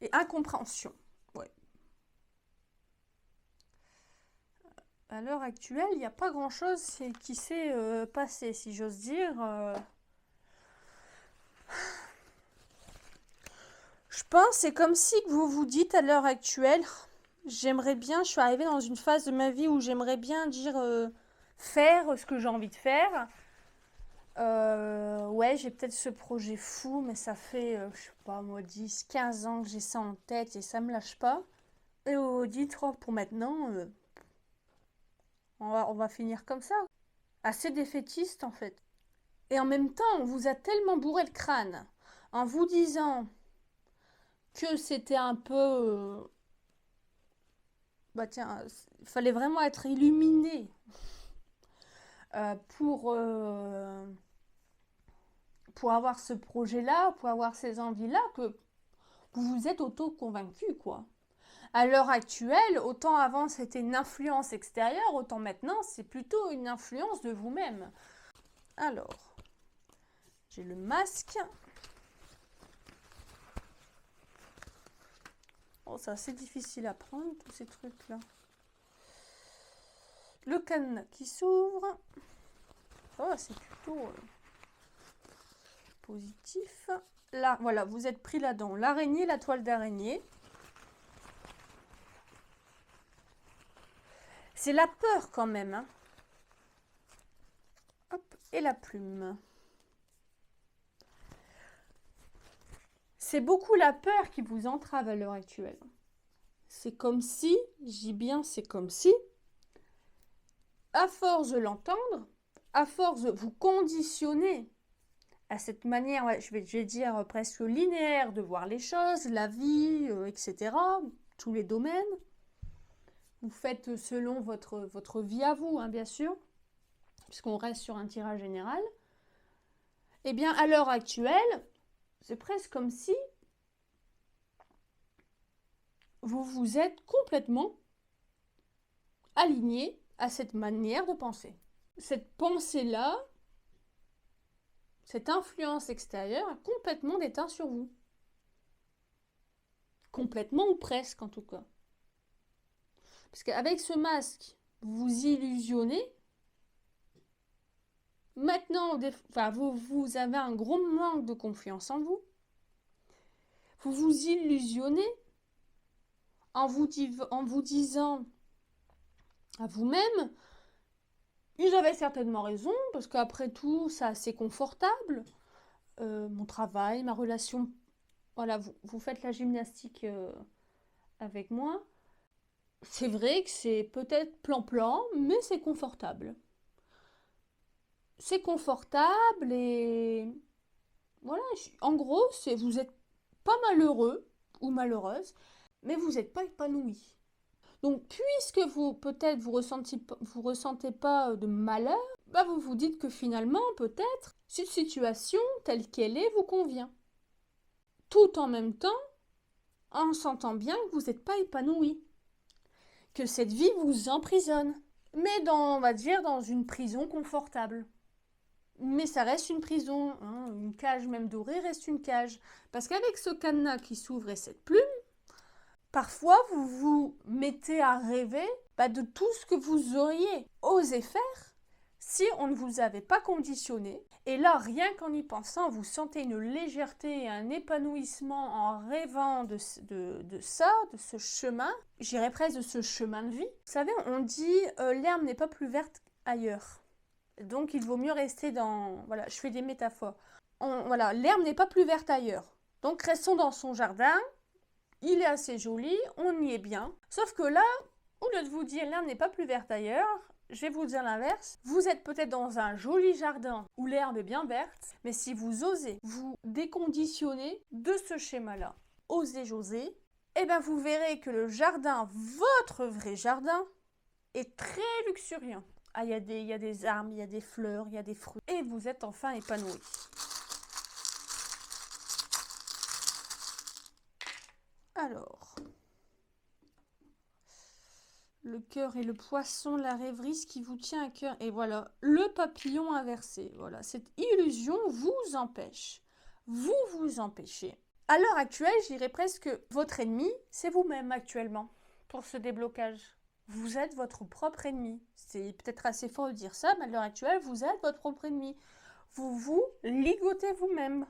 et incompréhension. Ouais. À l'heure actuelle, il n'y a pas grand-chose qui s'est passé, si j'ose dire. Je pense c'est comme si vous vous dites à l'heure actuelle, j'aimerais bien, je suis arrivée dans une phase de ma vie où j'aimerais bien dire faire ce que j'ai envie de faire. Ouais, j'ai peut-être ce projet fou, mais ça fait, je sais pas moi, 10, 15 ans que j'ai ça en tête et ça me lâche pas. Et vous dites, oh, pour maintenant, on va finir comme ça. Assez défaitiste en fait. Et en même temps, on vous a tellement bourré le crâne en vous disant que c'était un peu... bah tiens, il fallait vraiment être illuminé pour avoir ce projet-là, pour avoir ces envies-là, que vous vous êtes auto-convaincu, quoi. À l'heure actuelle, autant avant c'était une influence extérieure, autant maintenant c'est plutôt une influence de vous-même. Alors, j'ai le masque. Oh, c'est assez difficile à prendre, tous ces trucs-là. Le cadenas qui s'ouvre. Oh, c'est plutôt positif. Là, voilà, vous êtes pris là-dedans. L'araignée, la toile d'araignée. C'est la peur quand même. Hein. Hop, et la plume. C'est beaucoup la peur qui vous entrave à l'heure actuelle. C'est comme si, je dis bien c'est comme si, à force de l'entendre, à force de vous conditionner à cette manière, ouais, je vais dire presque linéaire de voir les choses, la vie, etc., tous les domaines. Vous faites selon votre vie à vous, hein, bien sûr, puisqu'on reste sur un tirage général. Eh bien, à l'heure actuelle, c'est presque comme si vous vous êtes complètement aligné à cette manière de penser. Cette pensée-là, cette influence extérieure a complètement déteint sur vous. Complètement ou presque en tout cas. Parce qu'avec ce masque, vous vous illusionnez. Maintenant, vous avez un gros manque de confiance en vous. Vous vous illusionnez en vous disant à vous-même, ils avaient certainement raison, parce qu'après tout, c'est assez confortable. Mon travail, ma relation, voilà, vous faites la gymnastique avec moi. C'est vrai que c'est peut-être plan-plan, mais c'est confortable. C'est confortable et voilà, en gros, vous êtes pas malheureux ou malheureuse, mais vous n'êtes pas épanoui. Donc, puisque peut-être vous ressentez pas de malheur, bah vous vous dites que finalement, peut-être, cette situation telle qu'elle est vous convient. Tout en même temps, en sentant bien que vous n'êtes pas épanoui. Que cette vie vous emprisonne. Mais on va dire, dans une prison confortable. Mais ça reste une prison. Hein. Une cage même dorée reste une cage. Parce qu'avec ce cadenas qui s'ouvre et cette plume, parfois, vous vous mettez à rêver de tout ce que vous auriez osé faire si on ne vous avait pas conditionné. Et là, rien qu'en y pensant, vous sentez une légèreté et un épanouissement en rêvant de ça, de ce chemin. J'irais presque de ce chemin de vie. Vous savez, on dit l'herbe n'est pas plus verte ailleurs. Donc, il vaut mieux rester dans... Voilà, je fais des métaphores. Voilà, l'herbe n'est pas plus verte ailleurs. Donc, restons dans son jardin. Il est assez joli, on y est bien. Sauf que là, au lieu de vous dire l'herbe n'est pas plus verte ailleurs, je vais vous dire l'inverse. Vous êtes peut-être dans un joli jardin où l'herbe est bien verte, mais si vous osez vous déconditionner de ce schéma-là, osez, j'osez, eh bien vous verrez que le jardin, votre vrai jardin, est très luxuriant. Ah, il y a des arbres, il y a des fleurs, il y a des fruits. Et vous êtes enfin épanoui. Alors, le cœur et le poisson, la rêverie, ce qui vous tient à cœur. Et voilà, le papillon inversé. Voilà, cette illusion vous empêche. Vous empêchez. À l'heure actuelle, je dirais presque votre ennemi, c'est vous-même actuellement pour ce déblocage. Vous êtes votre propre ennemi. C'est peut-être assez fort de dire ça, mais à l'heure actuelle, vous êtes votre propre ennemi. Vous vous ligotez vous-même.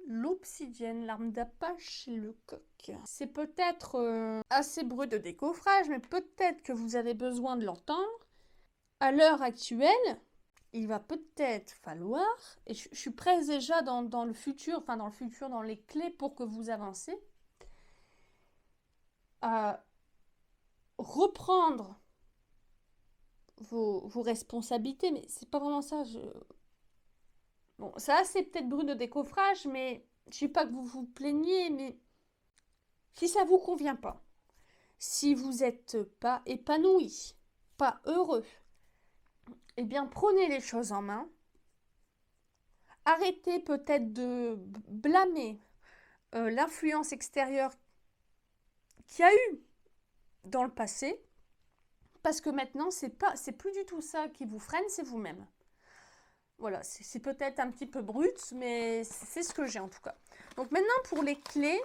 L'obsidienne, l'arme d'Apache et le coq. C'est peut-être assez brut de décoffrage, mais peut-être que vous avez besoin de l'entendre. À l'heure actuelle, il va peut-être falloir, et je suis presque déjà dans le futur, enfin dans le futur, dans les clés pour que vous avancez, à reprendre vos responsabilités, mais c'est pas vraiment ça. Bon, ça c'est peut-être brut de décoffrage, mais je ne sais pas que vous vous plaignez, mais si ça vous convient pas, si vous n'êtes pas épanoui, pas heureux, eh bien prenez les choses en main. Arrêtez peut-être de blâmer l'influence extérieure qu'il y a eu dans le passé, parce que maintenant c'est plus du tout ça qui vous freine, c'est vous-même. Voilà, c'est peut-être un petit peu brut, mais c'est ce que j'ai en tout cas. Donc maintenant pour les clés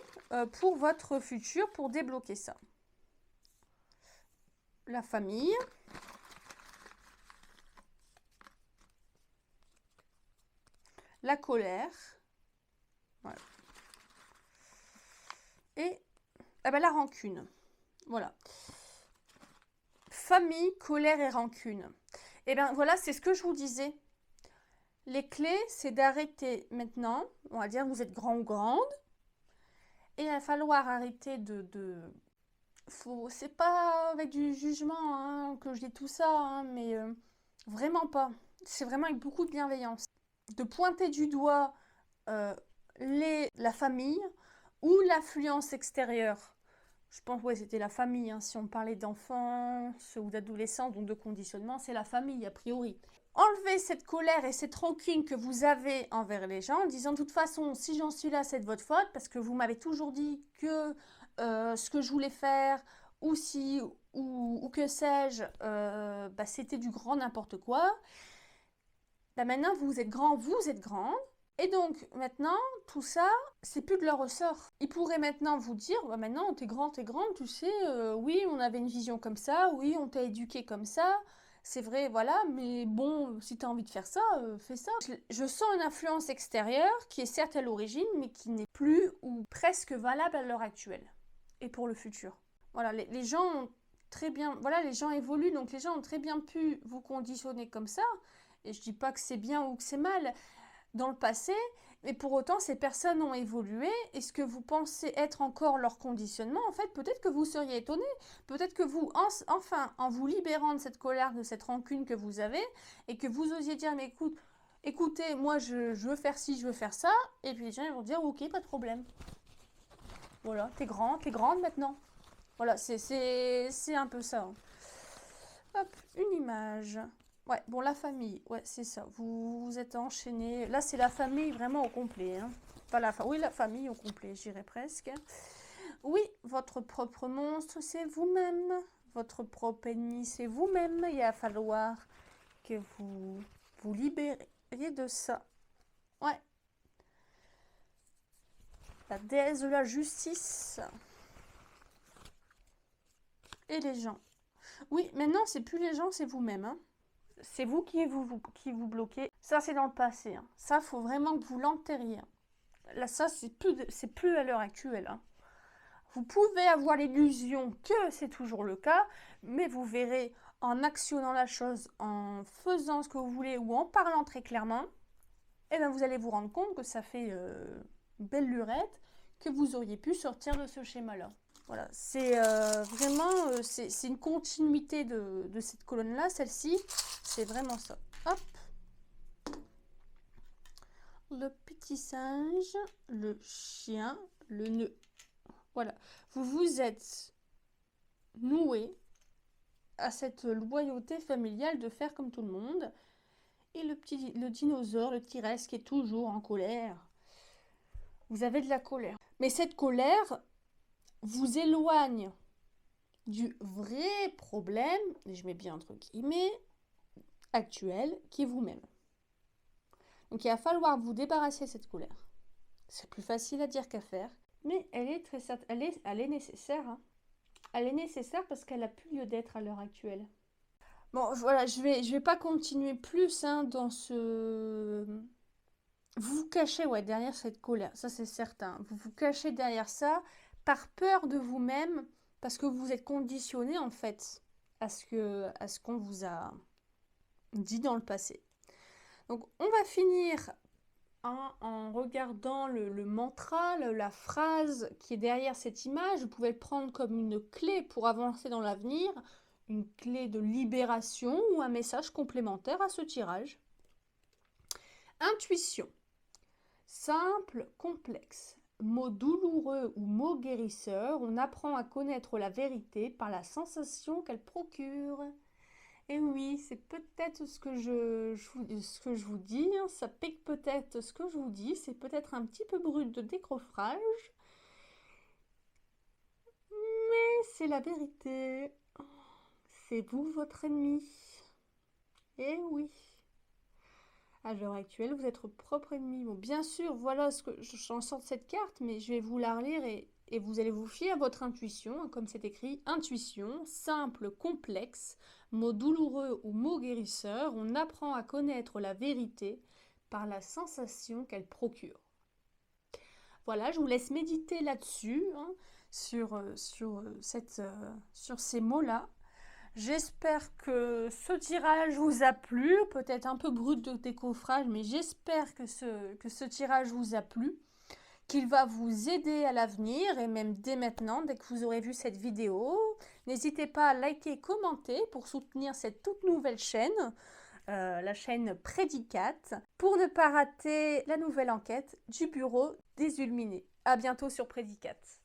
pour votre futur, pour débloquer ça. La famille. La colère. Voilà. Et la rancune. Voilà. Famille, colère et rancune. Et bien voilà, c'est ce que je vous disais. Les clés, c'est d'arrêter maintenant. On va dire vous êtes grand ou grande. Et il va falloir arrêter c'est pas avec du jugement hein, que je dis tout ça, hein, mais vraiment pas. C'est vraiment avec beaucoup de bienveillance. De pointer du doigt la famille ou l'influence extérieure. Je pense, ouais, c'était la famille. Hein, si on parlait d'enfants ou d'adolescents, donc de conditionnement, c'est la famille a priori. Enlevez cette colère et cette rancune que vous avez envers les gens en disant de toute façon, si j'en suis là, c'est de votre faute parce que vous m'avez toujours dit que ce que je voulais faire ou que sais-je, c'était du grand n'importe quoi. Là, maintenant, vous êtes grand, vous êtes grande. Et donc, maintenant, tout ça, c'est plus de leur ressort. Ils pourraient maintenant vous dire, maintenant, t'es grande, tu sais, oui, on avait une vision comme ça, oui, on t'a éduqué comme ça, c'est vrai, voilà, mais bon, si t'as envie de faire ça, fais ça. Je sens une influence extérieure qui est certes à l'origine, mais qui n'est plus ou presque valable à l'heure actuelle et pour le futur. Voilà, les gens ont très bien, voilà, les gens évoluent, donc les gens ont très bien pu vous conditionner comme ça, et je dis pas que c'est bien ou que c'est mal, dans le passé, mais pour autant ces personnes ont évolué. Est-ce que vous pensez être encore leur conditionnement? En fait, peut-être que vous seriez étonné, peut-être que vous, enfin, en vous libérant de cette colère, de cette rancune que vous avez, et que vous osiez dire, mais écoutez, moi je veux faire ci, je veux faire ça, et puis les gens ils vont dire, ok, pas de problème. Voilà, t'es grande maintenant. Voilà, c'est un peu ça. Hein. Hop, une image. Ouais, bon, la famille, ouais, c'est ça. Vous êtes enchaînés. Là, c'est la famille vraiment au complet. Hein. Pas oui, la famille au complet, je dirais presque. Oui, votre propre monstre, c'est vous-même. Votre propre ennemi, c'est vous-même. Il va falloir que vous vous libériez de ça. Ouais. La déesse de la justice. Et les gens. Oui, maintenant, c'est plus les gens, c'est vous-même. Hein. C'est vous qui vous bloquez. Ça, c'est dans le passé. Hein. Ça, il faut vraiment que vous l'enterriez. Là, ça, c'est plus à l'heure actuelle. Hein. Vous pouvez avoir l'illusion que c'est toujours le cas, mais vous verrez en actionnant la chose, en faisant ce que vous voulez ou en parlant très clairement, et bien vous allez vous rendre compte que ça fait une belle lurette que vous auriez pu sortir de ce schéma-là. Voilà, c'est vraiment c'est une continuité de cette colonne-là, celle-ci, c'est vraiment ça. Hop. Le petit singe, le chien, le nœud. Voilà, vous vous êtes noué à cette loyauté familiale de faire comme tout le monde. Et le dinosaure, le T-Rex qui est toujours en colère. Vous avez de la colère. Mais cette colère, vous éloigne du vrai problème, et je mets bien entre guillemets, actuel, qui est vous-même. Donc il va falloir vous débarrasser de cette colère. C'est plus facile à dire qu'à faire, mais elle est nécessaire. Hein. Elle est nécessaire parce qu'elle a plus lieu d'être à l'heure actuelle. Bon, voilà, je vais pas continuer plus hein, dans ce... Vous vous cachez derrière cette colère, ça c'est certain. Vous vous cachez derrière ça par peur de vous-même, parce que vous êtes conditionné en fait à ce qu'on vous a dit dans le passé. Donc on va finir en regardant le mantra, la phrase qui est derrière cette image. Vous pouvez le prendre comme une clé pour avancer dans l'avenir, une clé de libération ou un message complémentaire à ce tirage. Intuition. Simple, complexe. Mot douloureux ou mot guérisseur, on apprend à connaître la vérité par la sensation qu'elle procure. Et oui, c'est peut-être ce que je vous dis, hein, ça pique peut-être ce que je vous dis, c'est peut-être un petit peu brut de décoffrage, mais c'est la vérité. C'est vous votre ennemi. Et oui. À l'heure actuelle, vous êtes votre propre ennemi. Bon, bien sûr, voilà ce que j'en sors de cette carte, mais je vais vous la relire et vous allez vous fier à votre intuition, comme c'est écrit. Intuition, simple, complexe, mot douloureux ou mot guérisseur, on apprend à connaître la vérité par la sensation qu'elle procure. Voilà, je vous laisse méditer là-dessus, hein, sur ces mots-là. J'espère que ce tirage vous a plu, peut-être un peu brut de décoffrage, mais j'espère que ce tirage vous a plu, qu'il va vous aider à l'avenir et même dès maintenant, dès que vous aurez vu cette vidéo. N'hésitez pas à liker, commenter pour soutenir cette toute nouvelle chaîne, la chaîne Prédicate, pour ne pas rater la nouvelle enquête du Bureau des Illuminés. À bientôt sur Prédicate.